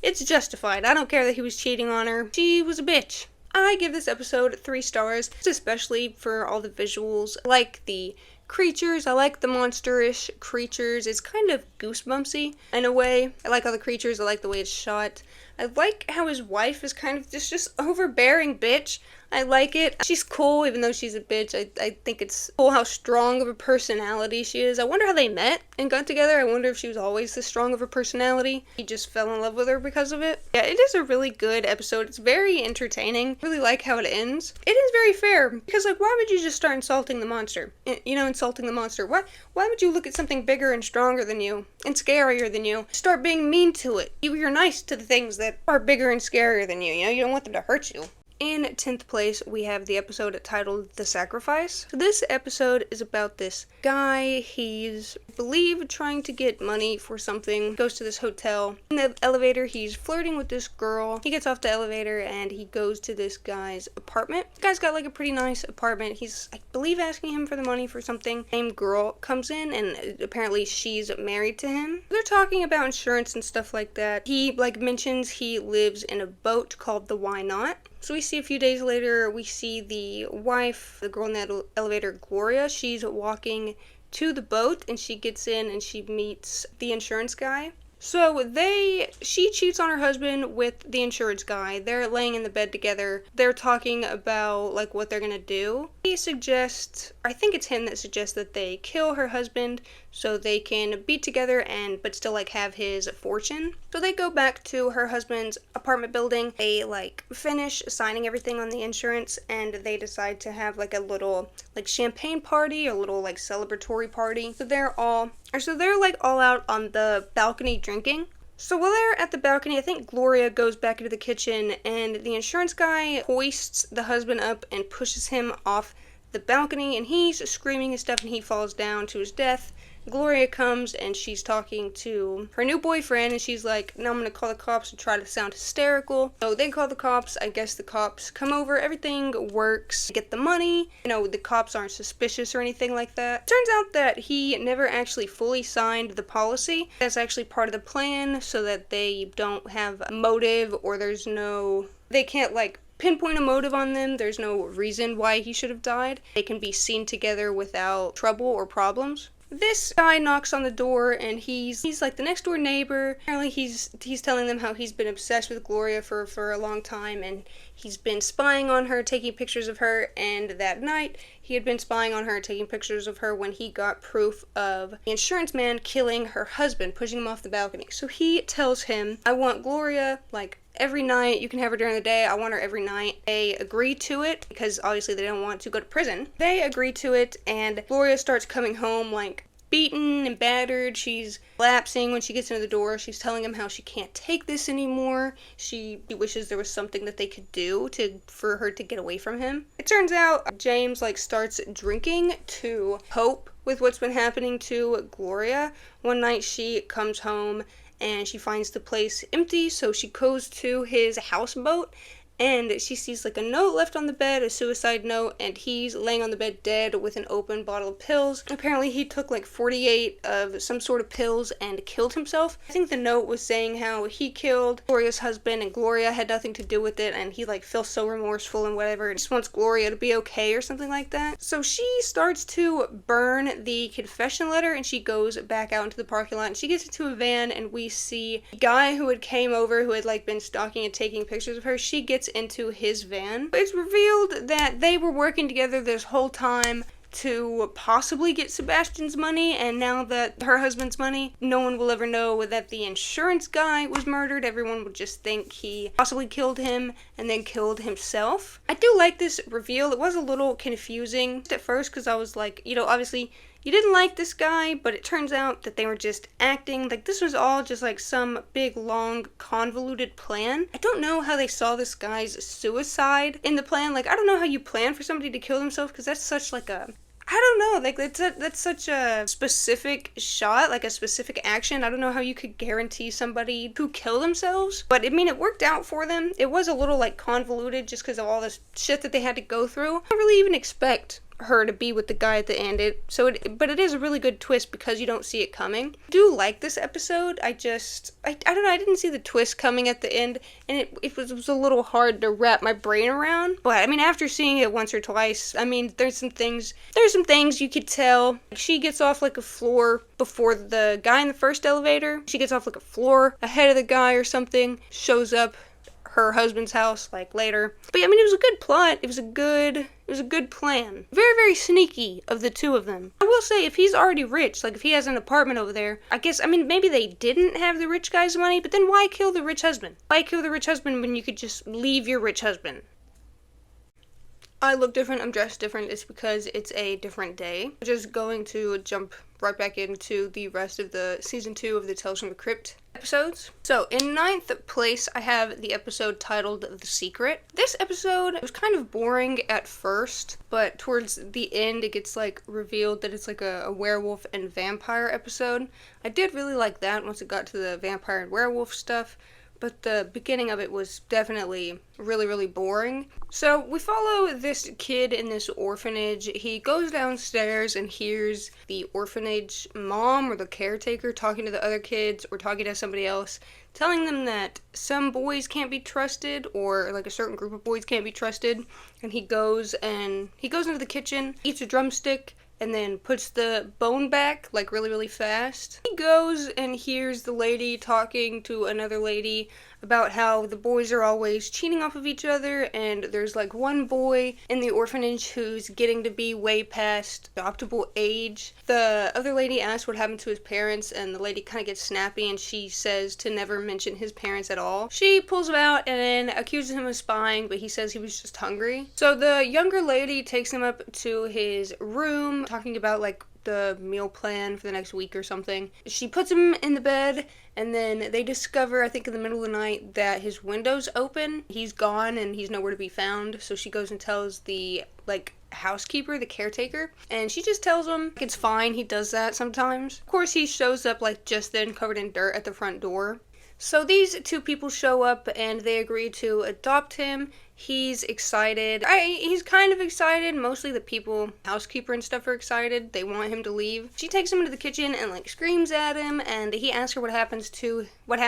it's justified. I don't care that he was cheating on her. She was a bitch. I give this episode 3 stars, especially for all the visuals. I like the creatures, I like the monsterish creatures. It's kind of goosebumpsy in a way. I like all the creatures, I like the way it's shot. I like how his wife is kind of just overbearing bitch. I like it. She's cool, even though she's a bitch. I think it's cool how strong of a personality she is. I wonder how they met and got together. I wonder if she was always this strong of a personality. He just fell in love with her because of it. Yeah, it is a really good episode. It's very entertaining. I really like how it ends. It is very fair, because, like, why would you just start insulting the monster? You know, insulting the monster. Why would you look at something bigger and stronger than you and scarier than you? Start being mean to it. You're nice to the things that are bigger and scarier than you. You know, you don't want them to hurt you. In 10th place, we have the episode titled The Sacrifice. So this episode is about this guy. He's, I believe, trying to get money for something. Goes to this hotel. In the elevator, he's flirting with this girl. He gets off the elevator and he goes to this guy's apartment. The guy's got, like, a pretty nice apartment. He's, I believe, asking him for the money for something. The same girl comes in, and apparently she's married to him. They're talking about insurance and stuff like that. He, like, mentions he lives in a boat called the Why Not. So we see a few days later, we see the wife, the girl in that elevator, Gloria. She's walking to the boat, and she gets in and she meets the insurance guy. So she cheats on her husband with the insurance guy. They're laying in the bed together. They're talking about, like, what they're gonna do. He suggests, I think it's him that suggests that they kill her husband so they can be together but still, like, have his fortune. So they go back to her husband's apartment building. They, like, finish signing everything on the insurance, and they decide to have, like, a little, like, champagne party, or a little, like, celebratory party. So they're like all out on the balcony drinking. So while they're at the balcony, I think Gloria goes back into the kitchen, and the insurance guy hoists the husband up and pushes him off the balcony, and he's screaming and stuff, and he falls down to his death. Gloria comes, and she's talking to her new boyfriend, and she's like, no, I'm gonna call the cops and try to sound hysterical. So they call the cops. I guess the cops come over. Everything works. Get the money. You know, the cops aren't suspicious or anything like that. Turns out that he never actually fully signed the policy. That's actually part of the plan, so that they don't have a motive, or they can't, like, pinpoint a motive on them. There's no reason why he should have died. They can be seen together without trouble or problems. This guy knocks on the door, and he's like the next door neighbor. Apparently he's telling them how he's been obsessed with Gloria for a long time, and he's been spying on her, taking pictures of her, and that night he had been spying on her, taking pictures of her when he got proof of the insurance man killing her husband, pushing him off the balcony. So he tells him, I want Gloria, like, every night. You can have her during the day. I want her every night. They agree to it because obviously they don't want to go to prison. They agree to it, and Gloria starts coming home, like, beaten and battered. She's collapsing when she gets into the door. She's telling him how she can't take this anymore. She wishes there was something that they could do for her to get away from him. It turns out James, like, starts drinking to cope with what's been happening to Gloria. One night she comes home and she finds the place empty, so she goes to his houseboat, and she sees like a note left on the bed, a suicide note, and he's laying on the bed dead with an open bottle of pills. Apparently he took like 48 of some sort of pills and killed himself. I think the note was saying how he killed Gloria's husband and Gloria had nothing to do with it, and he like feels so remorseful and whatever, and just wants Gloria to be okay or something like that. So she starts to burn the confession letter, and she goes back out into the parking lot, and she gets into a van, and we see a guy who had came over, who had like been stalking and taking pictures of her. She gets into his van. It's revealed that they were working together this whole time to possibly get Sebastian's money, and now that her husband's money, no one will ever know that the insurance guy was murdered. Everyone would just think he possibly killed him and then killed himself. I do like this reveal. It was a little confusing at first because I was like, you know, obviously you didn't like this guy, but it turns out that they were just acting. Like, this was all just like some big, long, convoluted plan. I don't know how they saw this guy's suicide in the plan. Like, I don't know how you plan for somebody to kill themselves, because that's such like a, I don't know, like that's such a specific shot, like a specific action. I don't know how you could guarantee somebody to kill themselves, but I mean, it worked out for them. It was a little like convoluted just because of all this shit that they had to go through. I don't really even expect her to be with the guy at the end. But it is a really good twist because you don't see it coming. I do like this episode. I don't know, I didn't see the twist coming at the end, and it was a little hard to wrap my brain around. But I mean, after seeing it once or twice, I mean, there's some things you could tell. She gets off like a floor before the guy in the first elevator. She gets off like a floor ahead of the guy or something. Shows up her husband's house like later. But I mean, it was a good plot. It was a good plan. Very, very sneaky of the two of them. I will say, if he's already rich, like if he has an apartment over there, I guess, I mean, maybe they didn't have the rich guy's money, but then why kill the rich husband? Why kill the rich husband when you could just leave your rich husband? I look different, I'm dressed different. It's because it's a different day. I'm just going to jump right back into the rest of the season 2 of the Tales from the Crypt episodes. So in 9th place, I have the episode titled The Secret. This episode was kind of boring at first, but towards the end it gets like revealed that it's like a werewolf and vampire episode. I did really like that once it got to the vampire and werewolf stuff, but the beginning of it was definitely really, really boring. So we follow this kid in this orphanage. He goes downstairs and hears the orphanage mom or the caretaker talking to the other kids or talking to somebody else, telling them that some boys can't be trusted, or like a certain group of boys can't be trusted. And he goes into the kitchen, eats a drumstick, and then puts the bone back, like, really, really fast. He goes and hears the lady talking to another lady about how the boys are always cheating off of each other, and there's, like, one boy in the orphanage who's getting to be way past adoptable age. The other lady asks what happened to his parents, and the lady kind of gets snappy, and she says to never mention his parents at all. She pulls him out and then accuses him of spying, but he says he was just hungry. So the younger lady takes him up to his room, talking about like the meal plan for the next week or something. She puts him in the bed, and then they discover, I think in the middle of the night, that his window's open. He's gone and he's nowhere to be found. So she goes and tells the like housekeeper, the caretaker, and she just tells him it's fine. He does that sometimes. Of course, he shows up like just then covered in dirt at the front door. So these two people show up and they agree to adopt him. He's excited. He's kind of excited. Mostly the people, housekeeper and stuff, are excited. They want him to leave. She takes him into the kitchen and like screams at him, and he asks her what happened to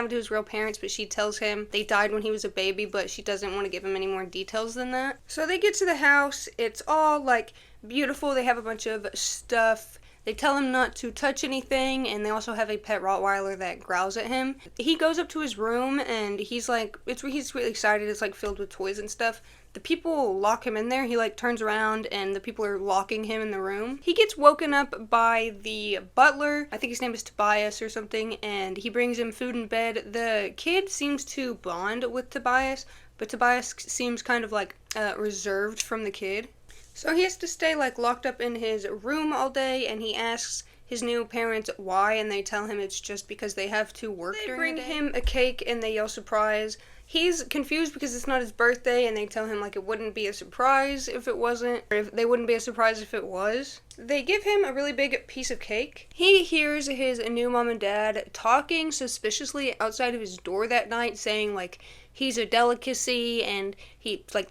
his real parents, but she tells him they died when he was a baby, but she doesn't want to give him any more details than that. So they get to the house. It's all like beautiful. They have a bunch of stuff. They tell him not to touch anything, and they also have a pet Rottweiler that growls at him. He goes up to his room, and he's really excited. It's like filled with toys and stuff. The people lock him in there. He like turns around, and the people are locking him in the room. He gets woken up by the butler. I think his name is Tobias or something, and he brings him food in bed. The kid seems to bond with Tobias, but Tobias seems kind of like reserved from the kid. So he has to stay like locked up in his room all day, and he asks his new parents why, and they tell him it's just because they have to work during the day. They bring him a cake and they yell surprise. He's confused because it's not his birthday, and they tell him like it wouldn't be a surprise if it wasn't, or if they wouldn't be a surprise if it was. They give him a really big piece of cake. He hears his new mom and dad talking suspiciously outside of his door that night, saying like he's a delicacy and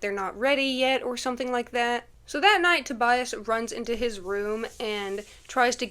they're not ready yet or something like that. So that night, Tobias runs into his room and tries to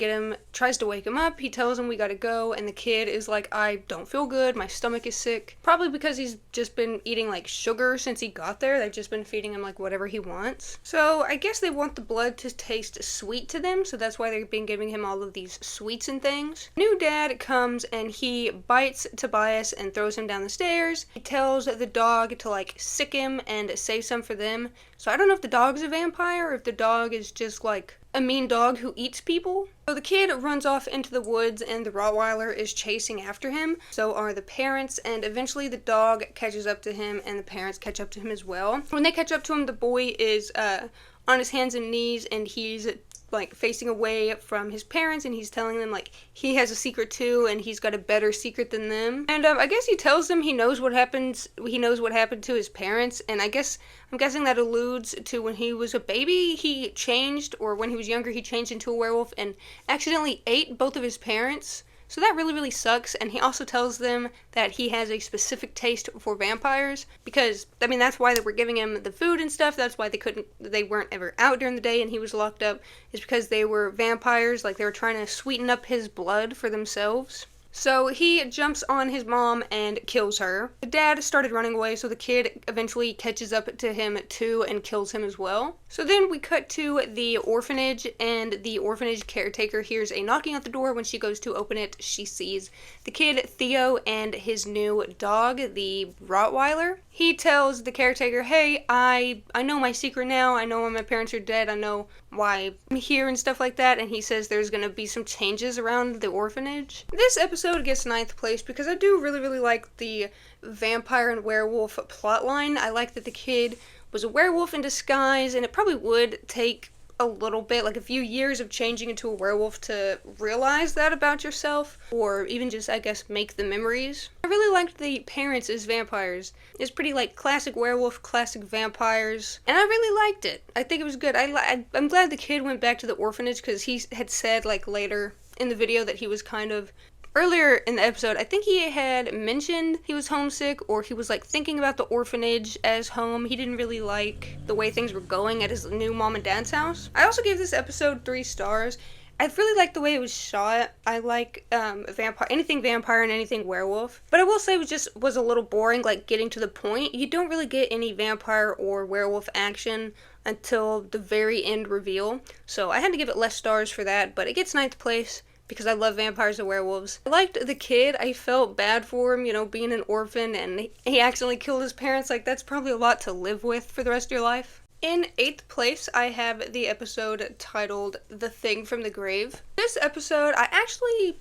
wake him up. He tells him we gotta go, and the kid is like, I don't feel good, my stomach is sick. Probably because he's just been eating like sugar since he got there. They've just been feeding him like whatever he wants. So I guess they want the blood to taste sweet to them, so that's why they've been giving him all of these sweets and things. New dad comes and he bites Tobias and throws him down the stairs. He tells the dog to like sick him and save some for them. So I don't know if the dog's a vampire or if the dog is just like a mean dog who eats people. So the kid runs off into the woods and the Rottweiler is chasing after him. So are the parents, and eventually the dog catches up to him and the parents catch up to him as well. When they catch up to him, the boy is on his hands and knees and he's like facing away from his parents, and he's telling them like he has a secret too and he's got a better secret than them. And I guess he tells them he knows what happened to his parents, and I'm guessing that alludes to when he was a baby he changed, or when he was younger he changed into a werewolf and accidentally ate both of his parents. So that really, really sucks, and he also tells them that he has a specific taste for vampires, because, I mean, that's why they were giving him the food and stuff, that's why they weren't ever out during the day and he was locked up, is because they were vampires, like they were trying to sweeten up his blood for themselves. So he jumps on his mom and kills her. The dad started running away, so the kid eventually catches up to him too and kills him as well. So then we cut to the orphanage, and the orphanage caretaker hears a knocking at the door. When she goes to open it, she sees the kid Theo and his new dog, the Rottweiler. He tells the caretaker, hey, I know my secret now, I know why my parents are dead, I know why I'm here and stuff like that, and he says there's gonna be some changes around the orphanage. This episode gets 9th place because I do really, really like the vampire and werewolf plotline. I like that the kid was a werewolf in disguise, and it probably would take a little bit, like a few years of changing into a werewolf to realize that about yourself, or even just, I guess, make the memories. I really liked the parents as vampires. It's pretty like classic werewolf, classic vampires, and I really liked it. I think it was good. I'm glad the kid went back to the orphanage, because he had said like later in the video that he was kind of earlier in the episode, I think he had mentioned he was homesick, or he was like thinking about the orphanage as home. He didn't really like the way things were going at his new mom and dad's house. I also gave this episode 3 stars. I really liked the way it was shot. I like anything vampire and anything werewolf. But I will say it was a little boring, like getting to the point. You don't really get any vampire or werewolf action until the very end reveal. So I had to give it less stars for that, but it gets 9th place, because I love vampires and werewolves. I liked the kid. I felt bad for him, you know, being an orphan, and he accidentally killed his parents. Like, that's probably a lot to live with for the rest of your life. In 8th place, I have the episode titled The Thing from the Grave. This episode, I actually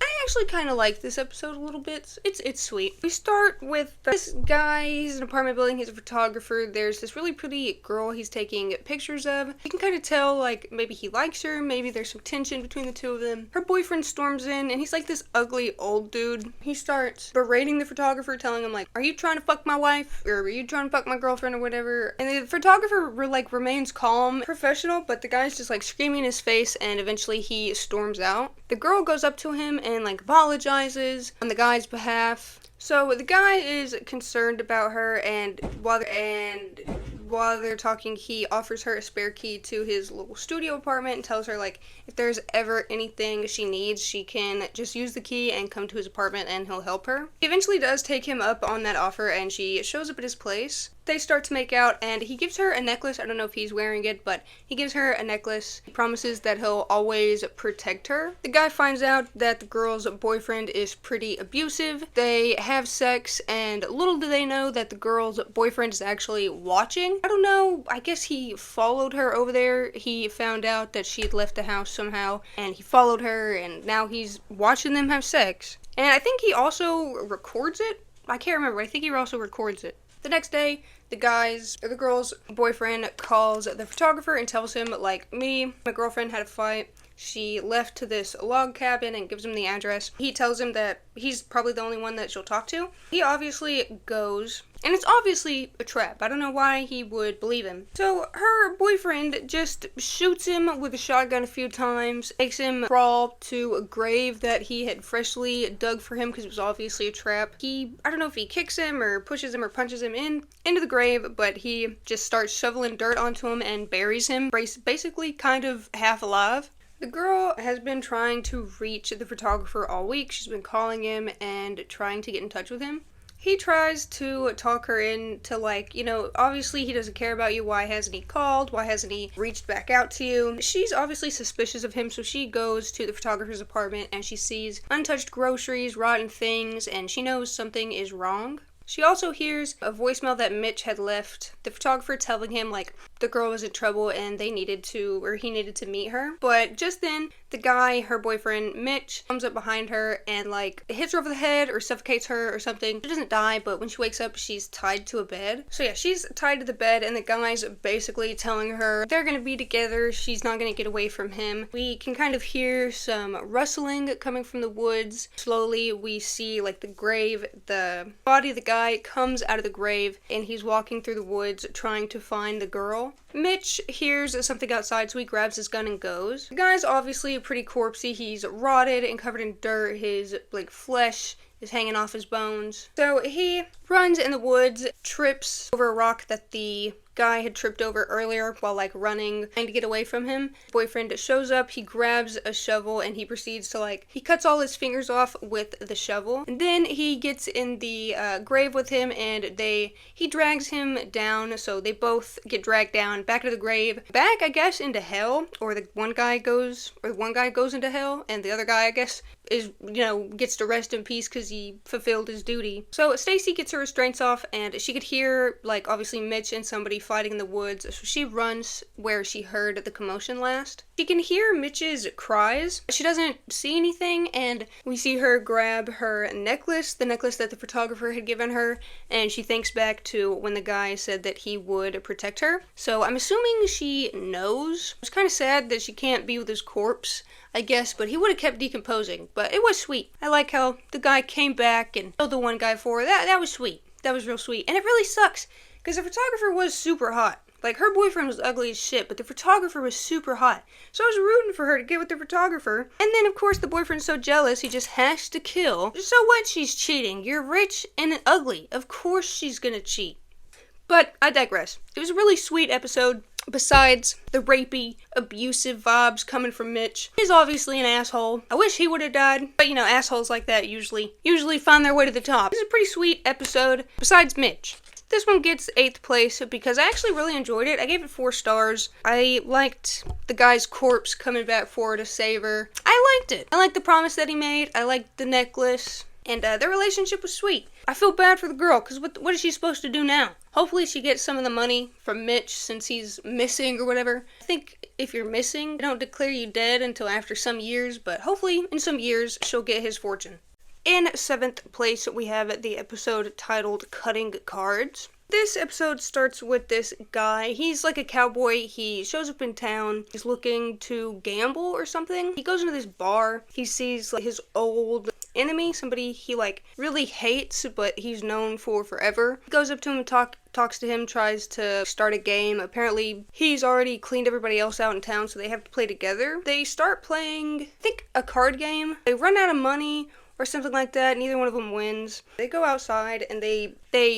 kind of like this episode a little bit. It's sweet. We start with this guy. He's in an apartment building. He's a photographer. There's this really pretty girl he's taking pictures of. You can kind of tell, like, maybe he likes her. Maybe there's some tension between the two of them. Her boyfriend storms in, and he's like this ugly old dude. He starts berating the photographer, telling him, like, are you trying to fuck my wife? Or are you trying to fuck my girlfriend or whatever? And the photographer, remains calm, professional, but the guy's just like screaming in his face, and eventually he storms out. The girl goes up to him and like apologizes on the guy's behalf. So the guy is concerned about her, and while they're talking, he offers her a spare key to his little studio apartment and tells her, like, if there's ever anything she needs, she can just use the key and come to his apartment and he'll help her. He eventually does take him up on that offer, and she shows up at his place. They start to make out, and he gives her a necklace. I don't know if he's wearing it, but he gives her a necklace. He promises that he'll always protect her. The guy finds out that the girl's boyfriend is pretty abusive. They have sex, and little do they know that the girl's boyfriend is actually watching. I don't know, I guess he followed her over there. He found out that she'd left the house somehow, and he followed her, and now he's watching them have sex. And I think he also records it. I can't remember, I think he also records it. The next day, the girl's boyfriend calls the photographer and tells him, like, my girlfriend had a fight. She left to this log cabin and gives him the address. He tells him that he's probably the only one that she'll talk to. He obviously goes, And it's obviously a trap. I don't know why he would believe him. So her boyfriend just shoots him with a shotgun a few times, makes him crawl to a grave that he had freshly dug for him because it was obviously a trap. I don't know if he kicks him or pushes him or punches him into the grave, but he just starts shoveling dirt onto him and buries him, basically kind of half alive. The girl has been trying to reach the photographer all week. She's been calling him and trying to get in touch with him. He tries to talk her into, like, you know, obviously he doesn't care about you. Why hasn't he called? Why hasn't he reached back out to you? She's obviously suspicious of him, so she goes to the photographer's apartment and she sees untouched groceries, rotten things, and she knows something is wrong. She also hears a voicemail that Mitch had left the photographer telling him, like, the girl was in trouble and he needed to meet her. But just then, the guy, her boyfriend, Mitch, comes up behind her and, like, hits her over the head or suffocates her or something. She doesn't die, but when she wakes up, she's tied to a bed. So yeah, she's tied to the bed and the guy's basically telling her they're gonna be together, she's not gonna get away from him. We can kind of hear some rustling coming from the woods. Slowly, we see, like, the grave, the body of the guy comes out of the grave and he's walking through the woods trying to find the girl. Mitch hears something outside, so he grabs his gun and goes. The guy's obviously pretty corpsey. He's rotted and covered in dirt. His, like, flesh is hanging off his bones. So he runs in the woods, trips over a rock that the guy had tripped over earlier while, like, running, trying to get away from him. Boyfriend shows up, he grabs a shovel, and he proceeds to, like, he cuts all his fingers off with the shovel. And then he gets in the grave with him, and he drags him down, so they both get dragged down, back to the grave, back, I guess, into hell, or one guy goes into hell, and the other guy, I guess, gets to rest in peace because he fulfilled his duty. So Stacy gets her restraints off, and she could hear, like, obviously Mitch and somebody fighting in the woods, so she runs where she heard the commotion last. She can hear Mitch's cries. She doesn't see anything, and we see her grab her necklace, the necklace that the photographer had given her, and she thinks back to when the guy said that he would protect her. So I'm assuming she knows. It's kind of sad that she can't be with his corpse, I guess, but he would have kept decomposing. But it was sweet. I like how the guy came back and killed the one guy for her. That was sweet. That was real sweet. And it really sucks, because the photographer was super hot. Like, her boyfriend was ugly as shit, but the photographer was super hot. So I was rooting for her to get with the photographer. And then, of course, the boyfriend's so jealous, he just has to kill. So what? She's cheating. You're rich and ugly. Of course she's gonna cheat. But I digress. It was a really sweet episode. Besides the rapey, abusive vibes coming from Mitch. He's obviously an asshole. I wish he would have died. But, you know, assholes like that usually find their way to the top. This is a pretty sweet episode, besides Mitch. This one gets 8th place because I actually really enjoyed it. I gave it 4 stars. I liked the guy's corpse coming back for her to save her. I liked it. I liked the promise that he made. I liked the necklace. And their relationship was sweet. I feel bad for the girl, because what is she supposed to do now? Hopefully she gets some of the money from Mitch since he's missing or whatever. I think if you're missing, they don't declare you dead until after some years, but hopefully in some years she'll get his fortune. In 7th place, we have the episode titled Cutting Cards. This episode starts with this guy. He's like a cowboy. He shows up in town. He's looking to gamble or something. He goes into this bar. He sees, like, his old enemy, somebody he, like, really hates, but he's known for forever. He goes up to him and talks to him, tries to start a game. Apparently, he's already cleaned everybody else out in town, so they have to play together. They start playing, I think, a card game. They run out of money or something like that. Neither one of them wins. They go outside and they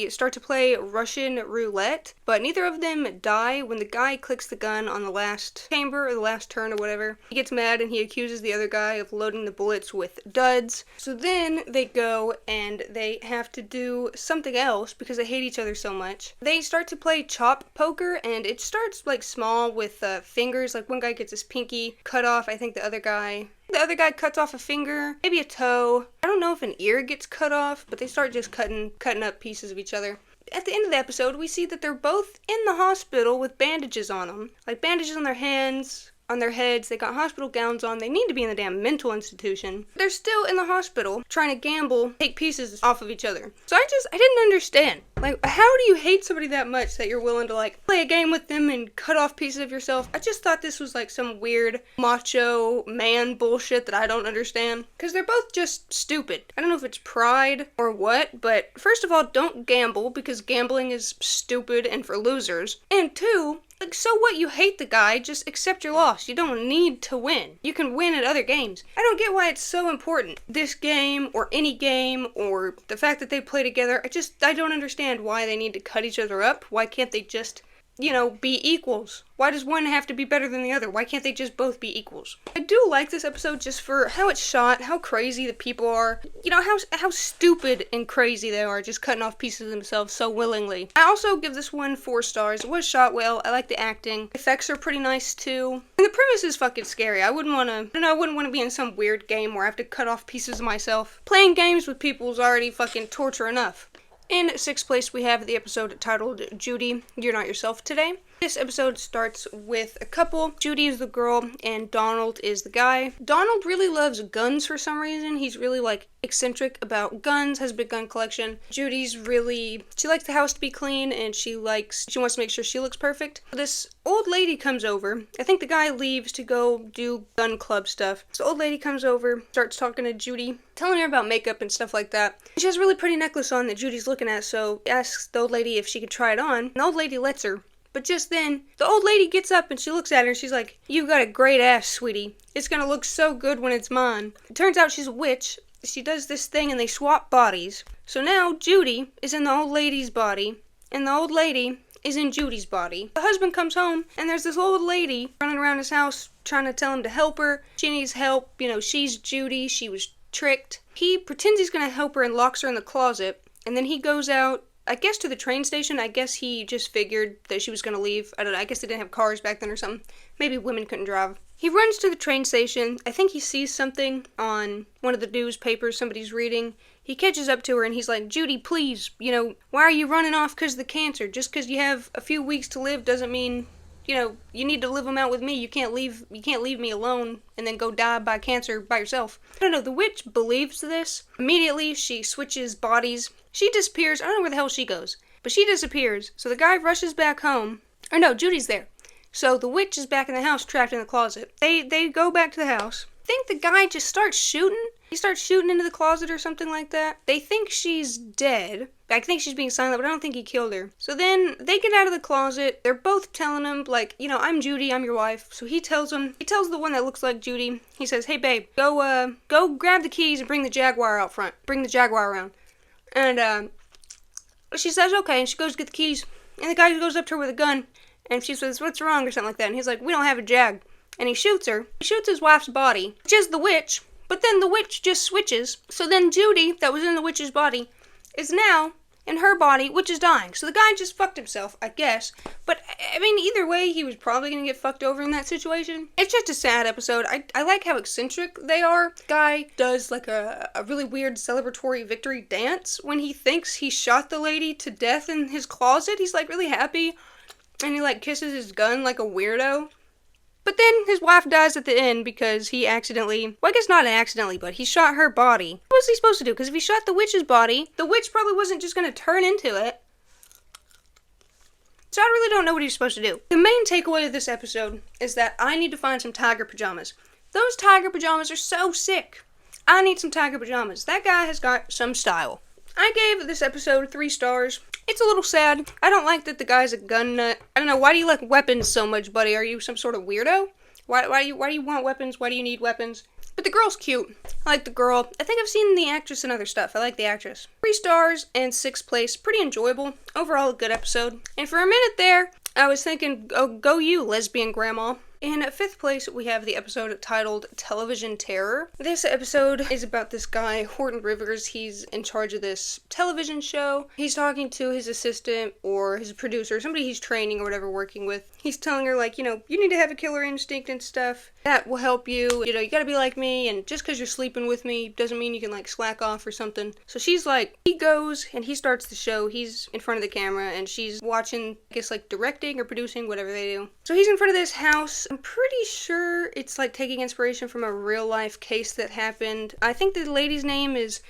start to play Russian roulette, but neither of them die when the guy clicks the gun on the last chamber or the last turn or whatever. He gets mad and he accuses the other guy of loading the bullets with duds. So then they go and they have to do something else because they hate each other so much. They start to play chop poker, and it starts, like, small with fingers. Like, one guy gets his pinky cut off. I think the other guy cuts off a finger, maybe a toe. I don't know if an ear gets cut off, but they start just cutting up pieces of each other. At the end of the episode, we see that they're both in the hospital with bandages on them. Like, bandages on their hands, on their heads, they got hospital gowns on, they need to be in the damn mental institution. They're still in the hospital trying to gamble, take pieces off of each other. So I didn't understand. Like, how do you hate somebody that much that you're willing to, like, play a game with them and cut off pieces of yourself? I just thought this was, like, some weird macho man bullshit that I don't understand. Because they're both just stupid. I don't know if it's pride or what, but first of all, don't gamble, because gambling is stupid and for losers. And two, like, so what? You hate the guy, just accept your loss. You don't need to win. You can win at other games. I don't get why it's so important. This game, or any game, or the fact that they play together, I don't understand why they need to cut each other up. Why can't they just, you know, be equals? Why does one have to be better than the other? Why can't they just both be equals? I do like this episode just for how it's shot, how crazy the people are, you know, how stupid and crazy they are, just cutting off pieces of themselves so willingly. I also give this one 4 stars. It was shot well. I like the acting. The effects are pretty nice too. And the premise is fucking scary. I wouldn't want to be in some weird game where I have to cut off pieces of myself. Playing games with people is already fucking torture enough. In 6th place, we have the episode titled Judy, You're Not Yourself Today. This episode starts with a couple. Judy is the girl and Donald is the guy. Donald really loves guns for some reason. He's really, like, eccentric about guns, has a big gun collection. Judy's she likes the house to be clean and she wants to make sure she looks perfect. This old lady comes over. I think the guy leaves to go do gun club stuff. So the old lady comes over, starts talking to Judy, telling her about makeup and stuff like that. She has a really pretty necklace on that Judy's looking at, so asks the old lady if she could try it on. And the old lady lets her. But just then, the old lady gets up and she looks at her and she's like, "You got a great ass, sweetie. It's gonna look so good when it's mine." It turns out she's a witch. She does this thing and they swap bodies. So now Judy is in the old lady's body and the old lady is in Judy's body. The husband comes home and there's this old lady running around his house trying to tell him to help her. She needs help. You know, she's Judy. She was tricked. He pretends he's gonna help her and locks her in the closet. And then he goes out, I guess, to the train station. I guess he just figured that she was going to leave. I don't know. I guess they didn't have cars back then or something. Maybe women couldn't drive. He runs to the train station. I think he sees something on one of the newspapers somebody's reading. He catches up to her and he's like, "Judy, please, you know, why are you running off because of the cancer? Just because you have a few weeks to live doesn't mean, you know, you need to live them out with me. You can't leave me alone and then go die by cancer by yourself." I don't know. The witch believes this. Immediately, she switches bodies. She disappears. I don't know where the hell she goes, but she disappears. So the guy rushes back home. Or no, Judy's there. So the witch is back in the house, trapped in the closet. They go back to the house. I think the guy just starts shooting. He starts shooting into the closet or something like that. They think she's dead. I think she's being silent, but I don't think he killed her. So then they get out of the closet. They're both telling him, like, you know, "I'm Judy, I'm your wife." So he tells the one that looks like Judy, he says, "Hey babe, go grab the keys and bring the Jaguar out front. Bring the Jaguar around." And she says, "Okay," and she goes to get the keys. And the guy goes up to her with a gun, and she says, "What's wrong?" or something like that. And he's like, "We don't have a Jag." And he shoots her. He shoots his wife's body, which is the witch. But then the witch just switches. So then Judy, that was in the witch's body, is now in her body, which is dying. So the guy just fucked himself, I guess. But, I mean, either way, he was probably going to get fucked over in that situation. It's just a sad episode. I like how eccentric they are. The guy does, like, a really weird celebratory victory dance when he thinks he shot the lady to death in his closet. He's, like, really happy. And he, like, kisses his gun like a weirdo. But then his wife dies at the end because he accidentally, well, I guess not accidentally, but he shot her body. What was he supposed to do? Because if he shot the witch's body, the witch probably wasn't just going to turn into it. So I really don't know what he's supposed to do. The main takeaway of this episode is that I need to find some tiger pajamas. Those tiger pajamas are so sick. I need some tiger pajamas. That guy has got some style. I gave this episode 3 stars. It's a little sad. I don't like that the guy's a gun nut. I don't know, why do you like weapons so much, buddy? Are you some sort of weirdo? Why do you want weapons? Why do you need weapons? But the girl's cute. I like the girl. I think I've seen the actress in other stuff. I like the actress. 3 stars and 6th place. Pretty enjoyable. Overall, a good episode. And for a minute there, I was thinking, oh, go you, lesbian grandma. In 5th place, we have the episode titled Television Terror. This episode is about this guy, Horton Rivers. He's in charge of this television show. He's talking to his assistant or his producer, somebody he's training or whatever, working with. He's telling her, like, you know, you need to have a killer instinct and stuff. That will help you. You know, you gotta be like me, and just because you're sleeping with me doesn't mean you can, like, slack off or something. So she's like, he goes and he starts the show. He's in front of the camera and she's watching, I guess, like, directing or producing, whatever they do. So he's in front of this house I'm pretty sure it's like taking inspiration from a real life case that happened. I think the lady's name is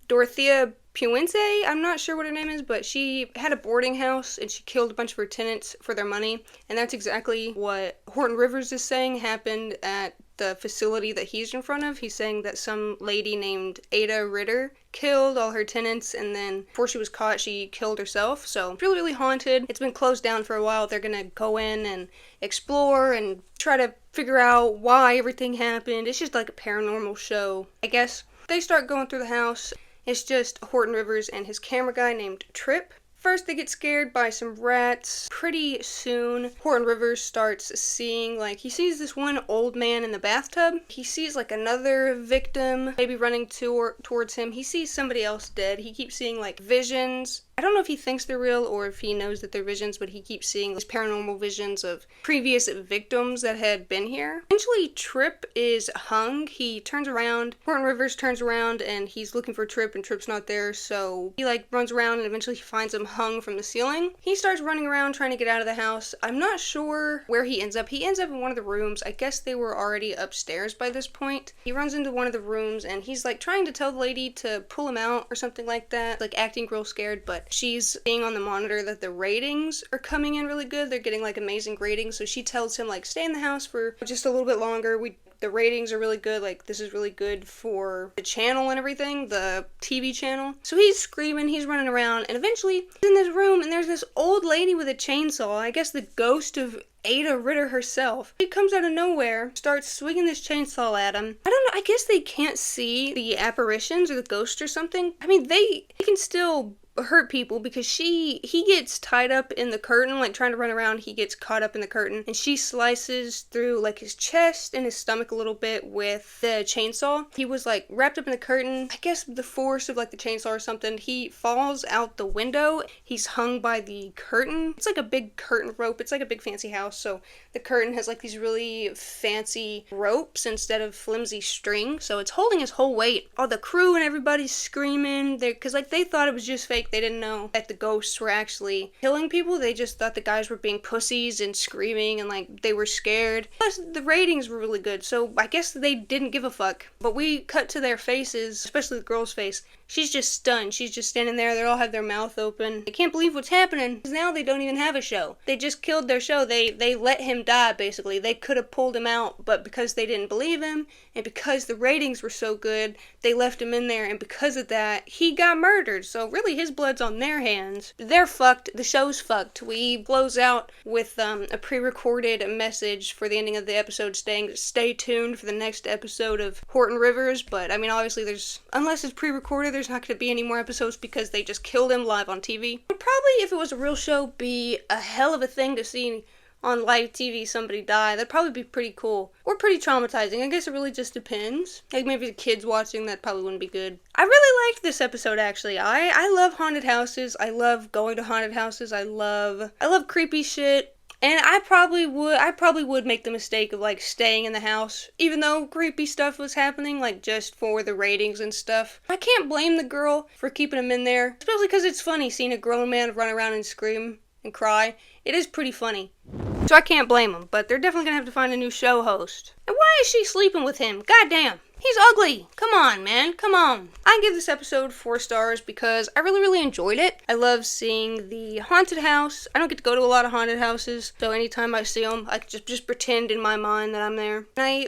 Dorothea Puente. I'm not sure what her name is, but she had a boarding house and she killed a bunch of her tenants for their money. And that's exactly what Horton Rivers is saying happened at the facility that he's in front of. He's saying that some lady named Ada Ritter killed all her tenants, and then before she was caught, she killed herself. So really, really haunted. It's been closed down for a while. They're gonna go in and explore and try to figure out why everything happened. It's just like a paranormal show, I guess. They start going through the house. It's just Horton Rivers and his camera guy named Trip. First, they get scared by some rats. Pretty soon, Horton Rivers starts seeing, he sees this one old man in the bathtub. He sees, another victim maybe running towards him. He sees somebody else dead. He keeps seeing, visions. I don't know if he thinks they're real or if he knows that they're visions, but he keeps seeing these paranormal visions of previous victims that had been here. Eventually, Trip is hung. He turns around. Horton Rivers turns around and he's looking for Trip, and Trip's not there, so he runs around and eventually he finds him hung from the ceiling. He starts running around trying to get out of the house. I'm not sure where he ends up. He ends up in one of the rooms. I guess they were already upstairs by this point. He runs into one of the rooms and he's trying to tell the lady to pull him out or something like that, acting real scared, but she's seeing on the monitor that the ratings are coming in really good. They're getting amazing ratings, so she tells him stay in the house for just a little bit longer. The ratings are really good, this is really good for the channel and everything, the TV channel. So he's screaming, he's running around, and eventually he's in this room and there's this old lady with a chainsaw, I guess the ghost of Ada Ritter herself. She comes out of nowhere, starts swinging this chainsaw at him. I don't know, I guess they can't see the apparitions or the ghost or something. I mean, they can still hurt people because he gets tied up in the curtain, trying to run around. He gets caught up in the curtain and she slices through his chest and his stomach a little bit with the chainsaw. He was wrapped up in the curtain. I guess the force of the chainsaw or something. He falls out the window. He's hung by the curtain. It's a big curtain rope. It's a big fancy house, so the curtain has these really fancy ropes instead of flimsy string, so it's holding his whole weight. All the crew and everybody's screaming because they thought it was just fake. They didn't know that the ghosts were actually killing people. They just thought the guys were being pussies and screaming and they were scared. Plus, the ratings were really good, so I guess they didn't give a fuck. But we cut to their faces, especially the girl's face. She's just stunned. She's just standing there. They all have their mouth open. They can't believe what's happening. Because now they don't even have a show. They just killed their show. They let him die, basically. They could have pulled him out, but because they didn't believe him, and because the ratings were so good, they left him in there, and because of that, he got murdered. So really, his blood's on their hands. They're fucked. The show's fucked. We close out with a pre-recorded message for the ending of the episode saying, stay tuned for the next episode of Horton Rivers, but I mean, obviously unless it's pre-recorded, there's not going to be any more episodes because they just killed him live on TV. Would probably, if it was a real show, be a hell of a thing to see on live TV somebody die. That'd probably be pretty cool. Or pretty traumatizing. I guess it really just depends. Maybe the kids watching, that probably wouldn't be good. I really liked this episode, actually. I love haunted houses. I love going to haunted houses. I love creepy shit. And I probably would make the mistake of staying in the house, even though creepy stuff was happening, just for the ratings and stuff. I can't blame the girl for keeping him in there, especially because it's funny seeing a grown man run around and scream and cry. It is pretty funny. So I can't blame them, but they're definitely gonna have to find a new show host. And why is she sleeping with him? Goddamn. He's ugly. Come on, man. Come on. I give this episode 4 stars because I really, really enjoyed it. I love seeing the haunted house. I don't get to go to a lot of haunted houses, so anytime I see them, I just pretend in my mind that I'm there. And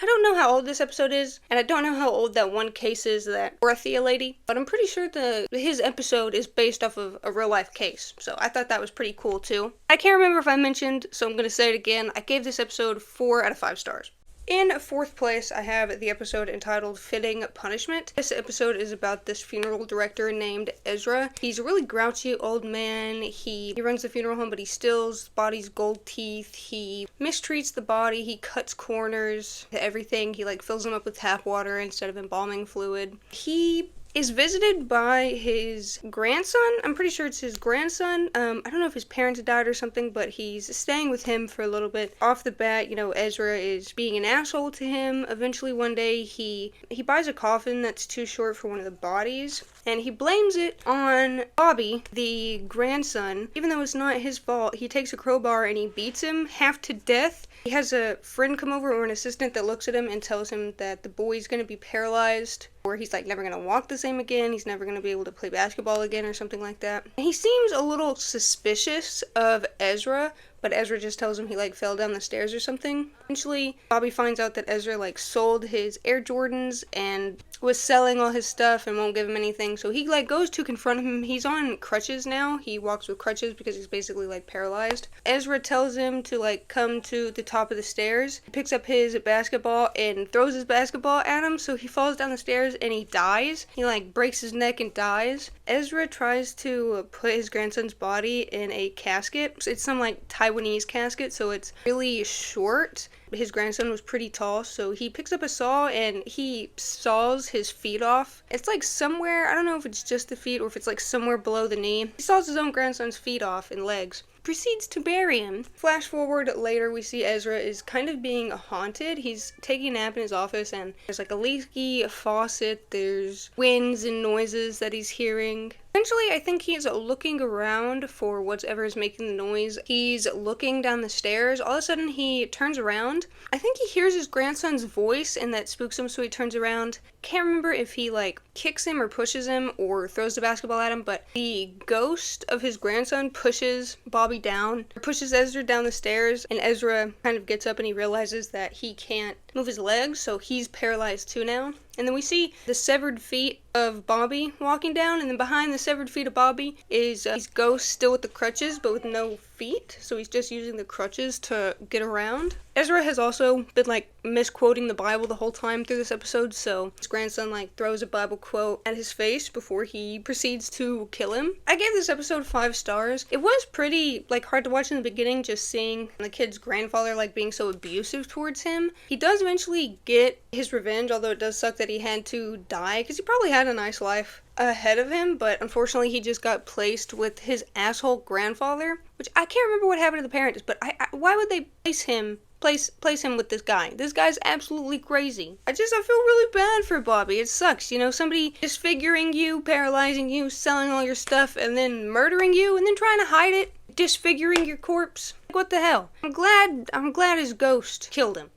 I don't know how old this episode is, and I don't know how old that one case is, that Dorothea lady, but I'm pretty sure his episode is based off of a real life case, so I thought that was pretty cool too. I can't remember if I mentioned, so I'm going to say it again. I gave this episode 4 out of 5 stars. In 4th place, I have the episode entitled Fitting Punishment. This episode is about this funeral director named Ezra. He's a really grouchy old man. He runs the funeral home, but he steals the body's gold teeth. He mistreats the body. He cuts corners to everything. He fills them up with tap water instead of embalming fluid. He is visited by his grandson. I'm pretty sure it's his grandson. I don't know if his parents died or something, but he's staying with him for a little bit. Off the bat, Ezra is being an asshole to him. Eventually, one day, he buys a coffin that's too short for one of the bodies, and he blames it on Bobby, the grandson. Even though it's not his fault, he takes a crowbar and he beats him half to death He has a friend come over, or an assistant, that looks at him and tells him that the boy's gonna be paralyzed, or he's like never gonna walk the same again, he's never gonna be able to play basketball again, or something like that. And he seems a little suspicious of Ezra, but Ezra just tells him he like fell down the stairs or something. Eventually, Bobby finds out that Ezra like sold his Air Jordans and was selling all his stuff and won't give him anything. So he like goes to confront him. He's on crutches now. He walks with crutches because he's basically like paralyzed. Ezra tells him to like come to the top of the stairs. He picks up his basketball and throws his basketball at him, so he falls down the stairs and he dies. He like breaks his neck and dies. Ezra tries to put his grandson's body in a casket. It's some like Taiwanese casket, so it's really short. His grandson was pretty tall, so he picks up a saw and he saws his feet off. It's like somewhere, I don't know if it's just the feet or if it's like somewhere below the knee. He saws his own grandson's feet off and legs. Proceeds to bury him. Flash forward later, we see Ezra is kind of being haunted. He's taking a nap in his office and there's like a leaky faucet, there's winds and noises that he's hearing. Eventually, I think he's looking around for whatever is making the noise. He's looking down the stairs. All of a sudden, he turns around. I think he hears his grandson's voice, and that spooks him, so he turns around. Can't remember if he, like, kicks him or pushes him or throws the basketball at him, but the ghost of his grandson pushes Bobby down, pushes Ezra down the stairs, and Ezra kind of gets up and he realizes that he can't move his legs, so he's paralyzed too now. And then we see the severed feet of Bobby walking down, and then behind the severed feet of Bobby is his ghost still with the crutches, but with no feet, so he's just using the crutches to get around. Ezra has also been, like, misquoting the Bible the whole time through this episode, so his grandson, like, throws a Bible quote at his face before he proceeds to kill him. I gave this episode 5 stars. It was pretty, like, hard to watch in the beginning, just seeing the kid's grandfather, like, being so abusive towards him. He does eventually get his revenge, although it does suck that he had to die, because he probably had a nice life ahead of him, but unfortunately he just got placed with his asshole grandfather, which I can't remember what happened to the parents, but why would they place him with this guy? This guy's absolutely crazy. I feel really bad for Bobby. It sucks, you know, somebody disfiguring you, paralyzing you, selling all your stuff, and then murdering you, and then trying to hide it, disfiguring your corpse. What the hell? I'm glad his ghost killed him,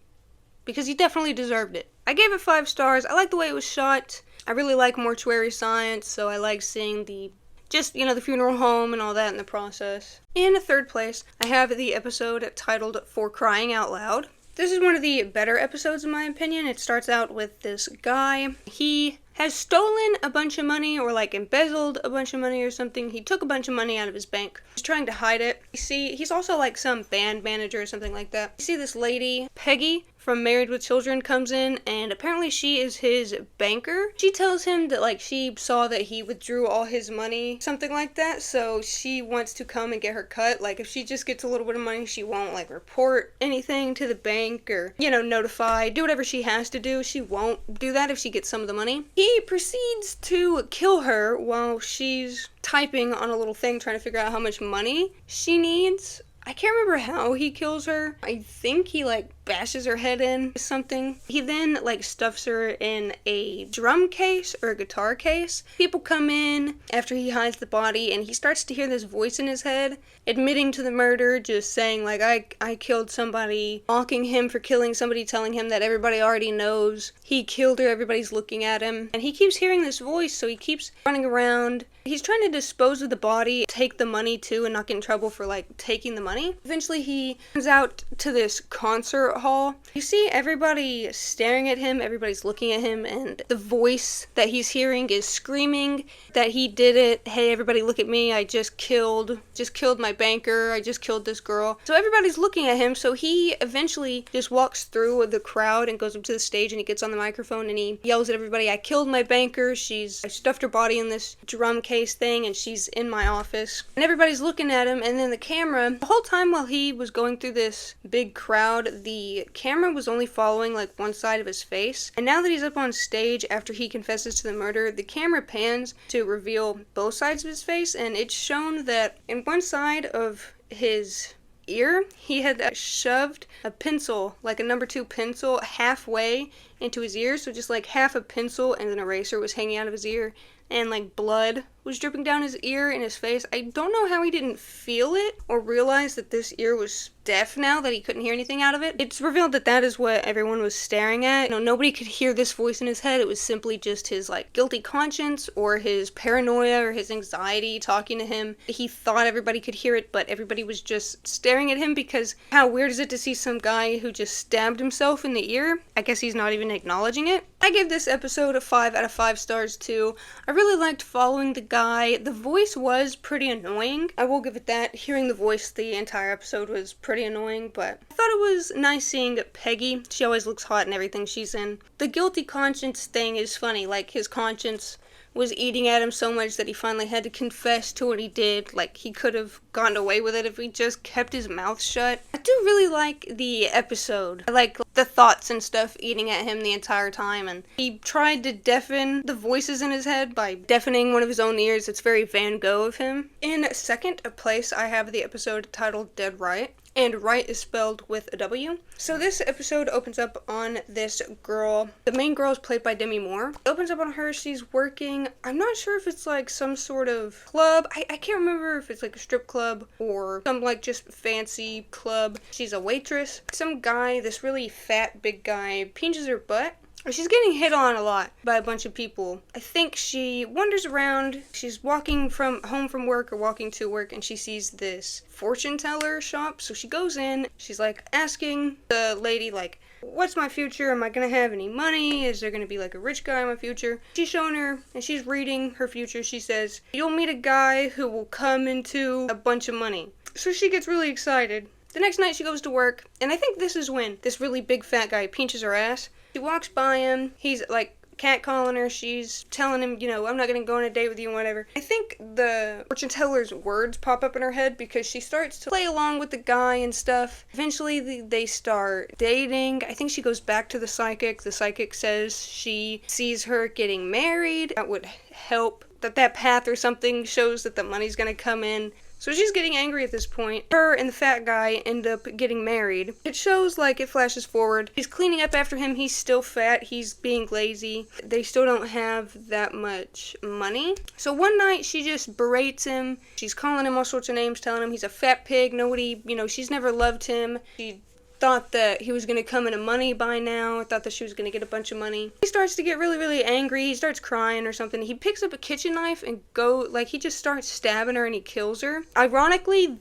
because he definitely deserved it. I gave it 5 stars. I like the way it was shot. I really like mortuary science, so I like seeing the funeral home and all that in the process. In 3rd place, I have the episode titled For Crying Out Loud. This is one of the better episodes in my opinion. It starts out with this guy. He has stolen a bunch of money, or like embezzled a bunch of money or something. He took a bunch of money out of his bank. He's trying to hide it. You see, he's also like some band manager or something like that. You see this lady, Peggy, from Married with Children, comes in, and apparently she is his banker. She tells him that like she saw that he withdrew all his money, something like that, so she wants to come and get her cut. Like if she just gets a little bit of money, she won't like report anything to the bank or, you know, notify, do whatever she has to do. She won't do that if she gets some of the money. He proceeds to kill her while she's typing on a little thing trying to figure out how much money she needs. I can't remember how he kills her. I think he like bashes her head in or something. He then like stuffs her in a drum case or a guitar case. People come in after he hides the body, and he starts to hear this voice in his head admitting to the murder, just saying like I killed somebody, mocking him for killing somebody, telling him that everybody already knows he killed her, everybody's looking at him. And he keeps hearing this voice, so he keeps running around. He's trying to dispose of the body, take the money too, and not get in trouble for like taking the money. Eventually he comes out to this concert hall. You see everybody staring at him, everybody's looking at him, and the voice that he's hearing is screaming that he did it. Hey, everybody look at me, I just killed my banker, I just killed this girl. So everybody's looking at him, so he eventually just walks through the crowd and goes up to the stage, and he gets on the microphone and he yells at everybody, I killed my banker, I stuffed her body in this drum case thing, and she's in my office. And everybody's looking at him, and then the camera, the whole time while he was going through this big crowd, the camera was only following like one side of his face. And now that he's up on stage after he confesses to the murder, the camera pans to reveal both sides of his face, and it's shown that in one side of his ear, he had shoved a pencil, like a number 2 pencil, halfway into his ear, so just like half a pencil and an eraser was hanging out of his ear. and like blood was dripping down his ear and his face. I don't know how he didn't feel it or realize that this ear was deaf now, that he couldn't hear anything out of it. It's revealed that that is what everyone was staring at. You know, nobody could hear this voice in his head. It was simply just his like guilty conscience or his paranoia or his anxiety talking to him. He thought everybody could hear it, but everybody was just staring at him because how weird is it to see some guy who just stabbed himself in the ear? I guess he's not even acknowledging it. I gave this episode a 5 out of 5 stars too. I really liked following the guy. The voice was pretty annoying. I will give it that. Hearing the voice the entire episode was pretty annoying, but I thought it was nice seeing Peggy. She always looks hot in everything she's in. The guilty conscience thing is funny. Like, his conscience was eating at him so much that he finally had to confess to what he did. Like, he could have gotten away with it if he just kept his mouth shut. I do really like the episode. I like the thoughts and stuff eating at him the entire time, and he tried to deafen the voices in his head by deafening one of his own ears. It's very Van Gogh of him. In second place, I have the episode titled Dead Right. And right is spelled with a W. So this episode opens up on this girl. The main girl is played by Demi Moore. It opens up on her. She's working. I'm not sure if it's like some sort of club. I can't remember if it's like a strip club or some like just fancy club. She's a waitress. Some guy, this really fat big guy, pinches her butt. She's getting hit on a lot by a bunch of people. I think she wanders around. She's walking home from work or walking to work, and she sees this fortune teller shop. So she goes in. She's like asking the lady like, what's my future? Am I gonna have any money? Is there gonna be like a rich guy in my future? She's showing her and she's reading her future. She says, you'll meet a guy who will come into a bunch of money. So she gets really excited. The next night she goes to work, and I think this is when this really big fat guy pinches her ass. She walks by him. He's like catcalling her. She's telling him, you know, I'm not gonna go on a date with you and whatever. I think the fortune teller's words pop up in her head because she starts to play along with the guy and stuff. Eventually they start dating. I think she goes back to the psychic. The psychic says she sees her getting married. That would help. That path or something shows that the money's gonna come in. So she's getting angry at this point. Her and the fat guy end up getting married. It shows, like, it flashes forward. He's cleaning up after him. He's still fat. He's being lazy. They still don't have that much money. So one night she just berates him. She's calling him all sorts of names, telling him he's a fat pig. Nobody, you know, she's never loved him. She thought that he was going to come into money by now. I thought that she was going to get a bunch of money. He starts to get really, really angry. He starts crying or something. He picks up a kitchen knife and he just starts stabbing her and he kills her. Ironically,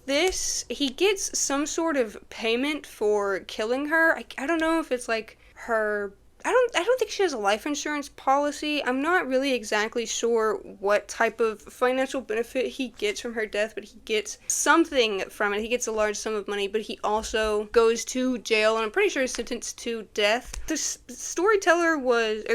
he gets some sort of payment for killing her. I don't know if it's like her... I don't think she has a life insurance policy. I'm not really exactly sure what type of financial benefit he gets from her death, but he gets something from it. He gets a large sum of money, but he also goes to jail, and I'm pretty sure he's sentenced to death. The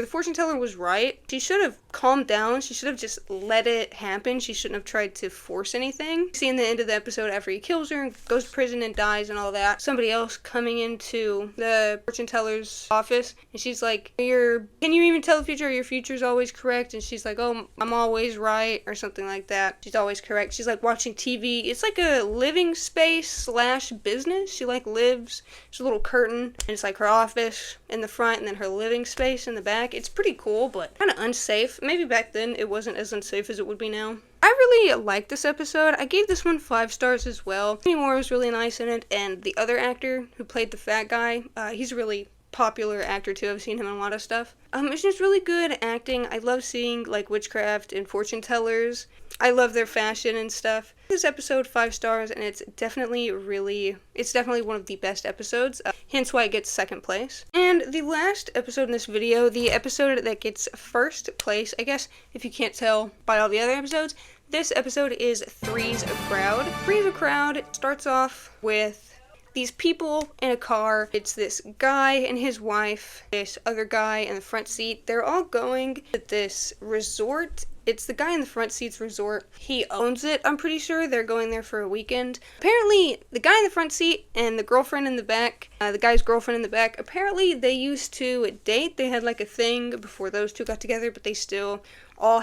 fortune teller was right. She should have calmed down. She should have just let it happen. She shouldn't have tried to force anything. Seeing the end of the episode after he kills her and goes to prison and dies and all that, somebody else coming into the fortune teller's office, and she's like, can you even tell the future? Your future's always correct. And she's like, oh, I'm always right, or something like that. She's always correct. She's like watching TV. It's like a living space / business. She like lives, there's a little curtain, and it's like her office in the front and then her living space in the back. It's pretty cool, but kind of unsafe. Maybe back then it wasn't as unsafe as it would be now. I really liked this episode. I gave this one 5 stars as well. Demi Moore was really nice in it, and the other actor who played the fat guy, he's a really popular actor too. I've seen him in a lot of stuff. It's just really good acting. I love seeing like witchcraft and fortune tellers. I love their fashion and stuff. This episode 5 stars, and it's definitely one of the best episodes, hence why it gets second place. And the last episode in this video, the episode that gets first place, I guess if you can't tell by all the other episodes, this episode is Three's a Crowd. Three's a Crowd starts off with these people in a car. It's this guy and his wife, this other guy in the front seat. They're all going to this resort. It's the guy in the front seat's resort. He owns it, I'm pretty sure. They're going there for a weekend. Apparently, the guy in the front seat and the girlfriend in the back The guy's girlfriend in the back. Apparently they used to date. They had like a thing before those two got together, but they still all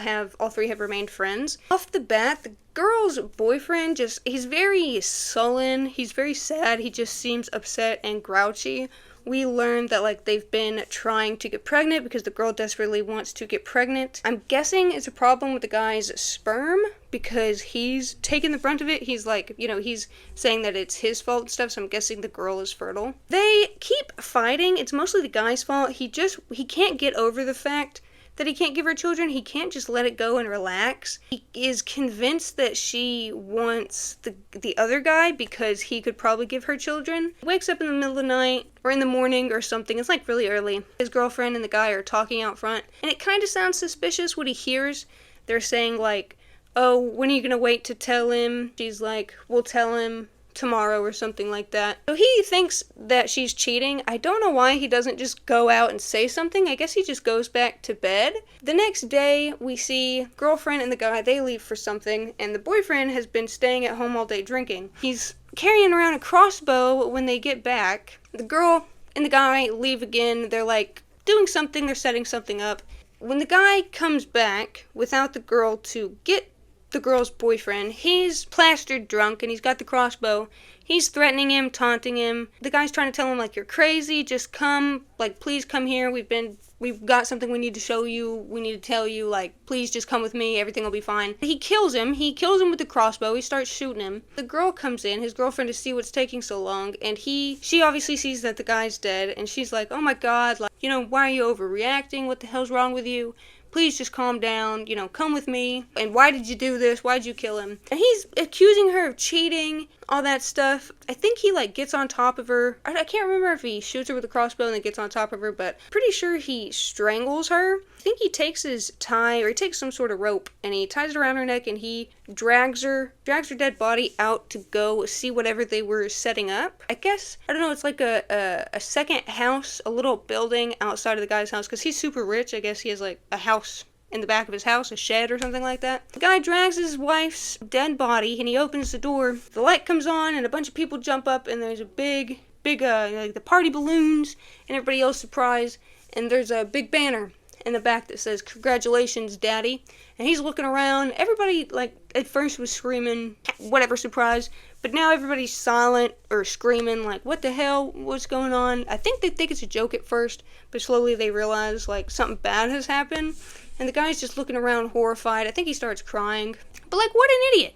three have remained friends. Off the bat, the girl's boyfriend he's very sullen. He's very sad. He just seems upset and grouchy. We learned that, like, they've been trying to get pregnant because the girl desperately wants to get pregnant. I'm guessing it's a problem with the guy's sperm because he's taking the brunt of it. He's like, he's saying that it's his fault and stuff, so I'm guessing the girl is fertile. They keep fighting. It's mostly the guy's fault. He can't get over the fact that he can't give her children. He can't just let it go and relax. He is convinced that she wants the other guy because he could probably give her children. He wakes up in the middle of the night or in the morning or something. It's like really early. His girlfriend and the guy are talking out front, and it kind of sounds suspicious what he hears. They're saying like, oh, when are you gonna wait to tell him? She's like, we'll tell him tomorrow or something like that. So he thinks that she's cheating. I don't know why he doesn't just go out and say something. I guess he just goes back to bed. The next day, we see girlfriend and the guy, they leave for something, and the boyfriend has been staying at home all day drinking. He's carrying around a crossbow when they get back. The girl and the guy leave again. They're like doing something, they're setting something up. When the guy comes back without the girl to get the girl's boyfriend, he's plastered drunk and he's got the crossbow. He's threatening him, taunting him. The guy's trying to tell him, like, you're crazy, just come, like, please come here, we've got something we need to show you, we need to tell you, like, please just come with me, everything will be fine. He kills him with the crossbow, he starts shooting him. The girl comes in, his girlfriend, to see what's taking so long, and she obviously sees that the guy's dead, and she's like, oh my god, like, why are you overreacting, what the hell's wrong with you? Please just calm down, come with me. And why did you do this? Why did you kill him? And he's accusing her of cheating, all that stuff. I think he, like, gets on top of her. I can't remember if he shoots her with a crossbow and then gets on top of her, but pretty sure he strangles her. I think he takes his tie, or he takes some sort of rope, and he ties it around her neck, and he drags her dead body out to go see whatever they were setting up. I guess, I don't know, it's like a second house, a little building outside of the guy's house, because he's super rich. I guess he has, like, a house in the back of his house, a shed or something like that. The guy drags his wife's dead body, and he opens the door. The light comes on, and a bunch of people jump up, and there's a big, like, the party balloons, and everybody yells surprise, and there's a big banner in the back that says, congratulations, daddy. And he's looking around. Everybody, like, at first was screaming, whatever, surprise. But now everybody's silent or screaming, like, what the hell? What's going on? I think they think it's a joke at first, but slowly they realize, like, something bad has happened. And the guy's just looking around horrified. I think he starts crying. But, like, what an idiot.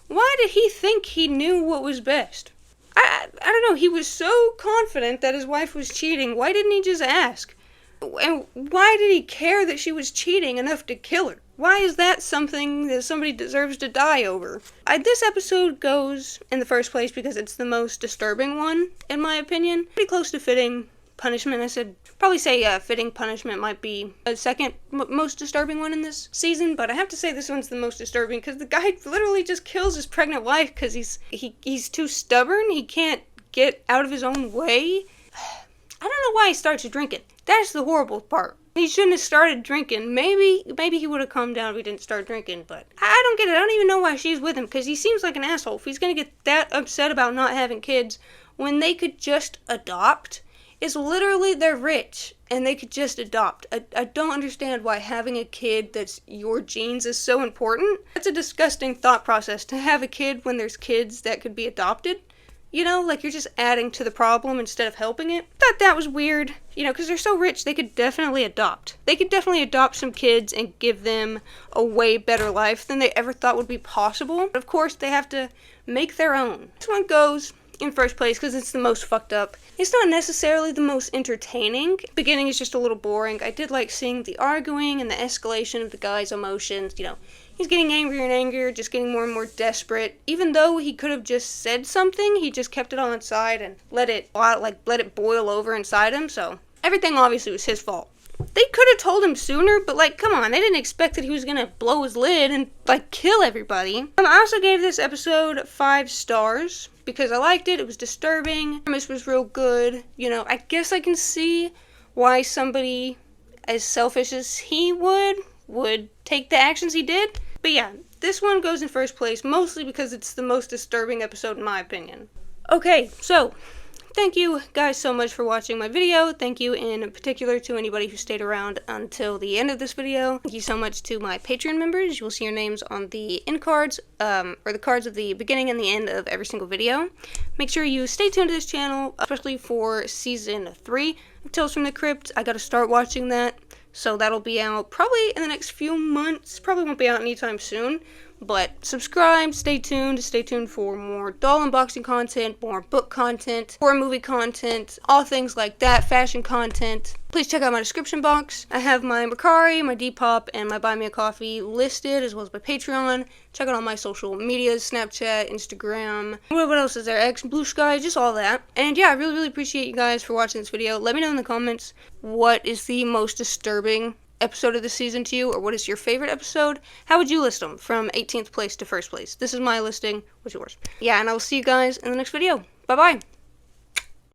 Why did he think he knew what was best? I don't know. He was so confident that his wife was cheating. Why didn't he just ask? And why did he care that she was cheating enough to kill her? Why is that something that somebody deserves to die over? This episode goes in the first place because it's the most disturbing one, in my opinion. Pretty close to fitting punishment. I said, probably say fitting punishment might be a second most disturbing one in this season, but I have to say this one's the most disturbing because the guy literally just kills his pregnant wife because he's too stubborn. He can't get out of his own way. I don't know why he starts drinking. That's the horrible part. He shouldn't have started drinking. Maybe he would have calmed down if he didn't start drinking, but I don't get it. I don't even know why she's with him, because he seems like an asshole. If he's gonna get that upset about not having kids when they could just adopt, it's literally they're rich and they could just adopt. I don't understand why having a kid that's your genes is so important. That's a disgusting thought process, to have a kid when there's kids that could be adopted. Like you're just adding to the problem instead of helping it. Thought that was weird, because they're so rich, they could definitely adopt. They could definitely adopt some kids and give them a way better life than they ever thought would be possible. But of course, they have to make their own. This one goes in first place because it's the most fucked up. It's not necessarily the most entertaining. The beginning is just a little boring. I did like seeing the arguing and the escalation of the guy's emotions, He's getting angrier and angrier, just getting more and more desperate. Even though he could have just said something, he just kept it all inside and let it boil over inside him, so everything obviously was his fault. They could have told him sooner, but, come on, they didn't expect that he was gonna blow his lid and, kill everybody. I also gave this episode 5 stars, because I liked it, it was disturbing, the premise was real good, I guess I can see why somebody as selfish as he would take the actions he did. But yeah, this one goes in first place, mostly because it's the most disturbing episode in my opinion. Okay, so, thank you guys so much for watching my video. Thank you in particular to anybody who stayed around until the end of this video. Thank you so much to my Patreon members. You will see your names on the end cards, or the cards of the beginning and the end of every single video. Make sure you stay tuned to this channel, especially for Season 3 of Tales from the Crypt. I gotta start watching that, so that'll be out probably in the next few months. Probably won't be out anytime soon. But subscribe, stay tuned for more doll unboxing content, more book content, horror movie content, all things like that, fashion content. Please check out my description box. I have my Mercari, my Depop, and my Buy Me a Coffee listed, as well as my Patreon. Check out all my social medias, Snapchat, Instagram, what else is there, X, Blue Sky, just all that. And yeah, I really appreciate you guys for watching this video. Let me know in the comments what is the most disturbing episode of the season to you, or what is your favorite episode? How would you list them from 18th place to 1st place? This is my listing. What's yours? Yeah, and I will see you guys in the next video. Bye bye.